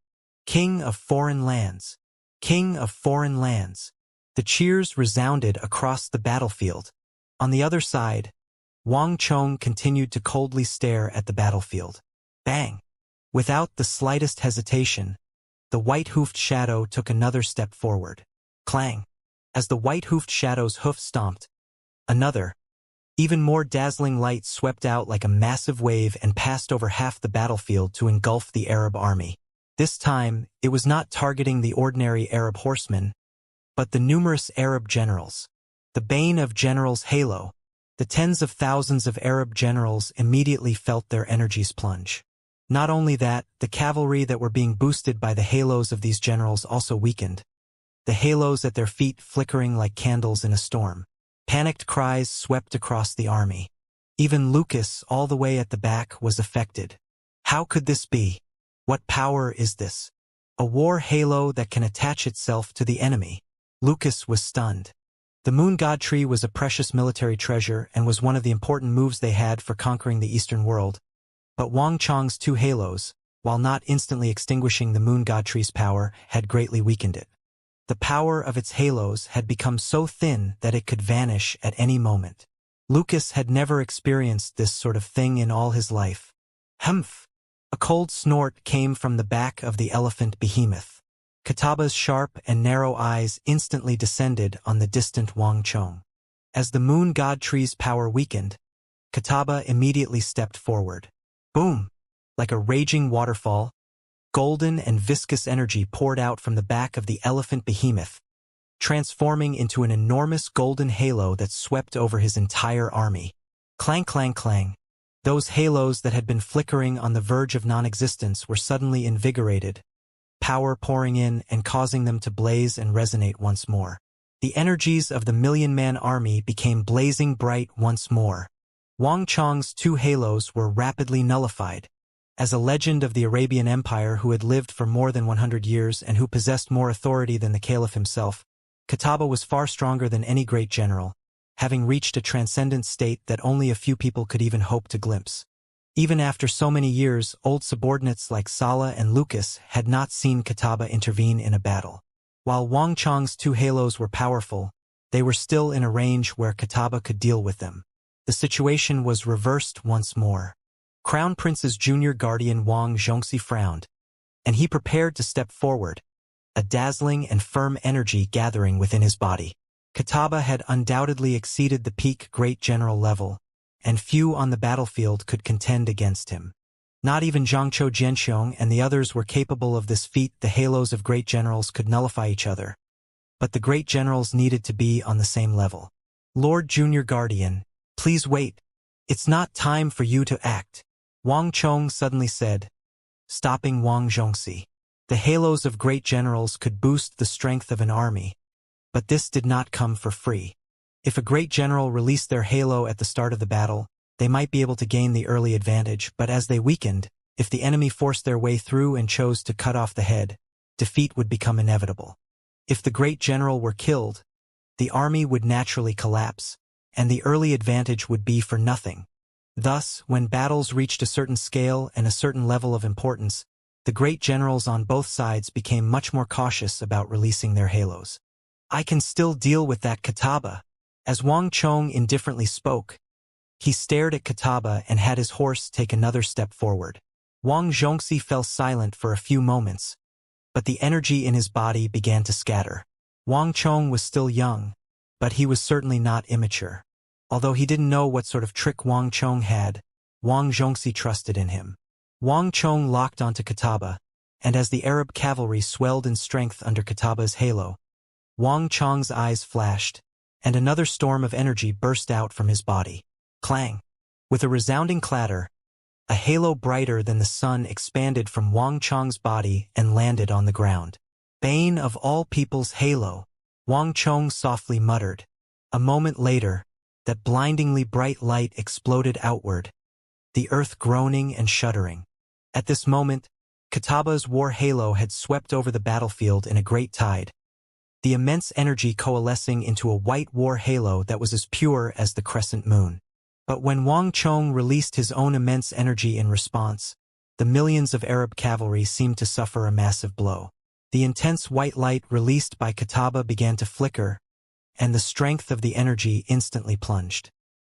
King of foreign lands! King of foreign lands! The cheers resounded across the battlefield. On the other side, Wang Chong continued to coldly stare at the battlefield. Bang! Without the slightest hesitation, the white-hoofed shadow took another step forward. Clang! As the white-hoofed shadow's hoof stomped, Another, even more dazzling light swept out like a massive wave and passed over half the battlefield to engulf the Arab army. This time, it was not targeting the ordinary Arab horsemen, but the numerous Arab generals. The bane of generals' halo. The tens of thousands of Arab generals immediately felt their energies plunge. Not only that, the cavalry that were being boosted by the halos of these generals also weakened, the halos at their feet flickering like candles in a storm. Panicked cries swept across the army. Even Lucas, all the way at the back, was affected. How could this be? What power is this? A war halo that can attach itself to the enemy. Lucas was stunned. The moon god tree was a precious military treasure and was one of the important moves they had for conquering the Eastern world. But Wang Chong's two halos, while not instantly extinguishing the moon god tree's power, had greatly weakened it. The power of its halos had become so thin that it could vanish at any moment. Lucas had never experienced this sort of thing in all his life. Humph! A cold snort came from the back of the elephant behemoth. Kataba's sharp and narrow eyes instantly descended on the distant Wang Chong. As the moon god tree's power weakened, Kataba immediately stepped forward. Boom! Like a raging waterfall, golden and viscous energy poured out from the back of the elephant behemoth, transforming into an enormous golden halo that swept over his entire army. Clang, clang, clang. Those halos that had been flickering on the verge of non-existence were suddenly invigorated, power pouring in and causing them to blaze and resonate once more. The energies of the million-man army became blazing bright once more. Wang Chong's two halos were rapidly nullified. As a legend of the Arabian Empire who had lived for more than 100 years and who possessed more authority than the caliph himself, Kataba was far stronger than any great general, having reached a transcendent state that only a few people could even hope to glimpse. Even after so many years, old subordinates like Sala and Lucas had not seen Kataba intervene in a battle. While Wang Chong's two halos were powerful, they were still in a range where Kataba could deal with them. The situation was reversed once more. Crown Prince's junior guardian Wang Xianxia frowned, and he prepared to step forward, a dazzling and firm energy gathering within his body. Kataba had undoubtedly exceeded the peak great general level, and few on the battlefield could contend against him. Not even Zhangqiu Jianxiong and the others were capable of this feat. The halos of great generals could nullify each other, but the great generals needed to be on the same level. Lord Junior Guardian, please wait. It's not time for you to act, Wang Chong suddenly said, stopping Wang Zhongxi. The halos of great generals could boost the strength of an army, but this did not come for free. If a great general released their halo at the start of the battle, they might be able to gain the early advantage, but as they weakened, if the enemy forced their way through and chose to cut off the head, defeat would become inevitable. If the great general were killed, the army would naturally collapse, and the early advantage would be for nothing. Thus, when battles reached a certain scale and a certain level of importance, the great generals on both sides became much more cautious about releasing their halos. I can still deal with that, Kataba. As Wang Chong indifferently spoke, he stared at Kataba and had his horse take another step forward. Wang Zhongxi fell silent for a few moments, but the energy in his body began to scatter. Wang Chong was still young, but he was certainly not immature. Although he didn't know what sort of trick Wang Chong had, Wang Zhongxi trusted in him. Wang Chong locked onto Kataba, and as the Arab cavalry swelled in strength under Kataba's halo, Wang Chong's eyes flashed, and another storm of energy burst out from his body. Clang! With a resounding clatter, a halo brighter than the sun expanded from Wang Chong's body and landed on the ground. Bane of all people's halo, Wang Chong softly muttered. A moment later, that blindingly bright light exploded outward, the earth groaning and shuddering. At this moment, Kataba's war halo had swept over the battlefield in a great tide, the immense energy coalescing into a white war halo that was as pure as the crescent moon. But when Wang Chong released his own immense energy in response, the millions of Arab cavalry seemed to suffer a massive blow. The intense white light released by Kataba began to flicker, and the strength of the energy instantly plunged.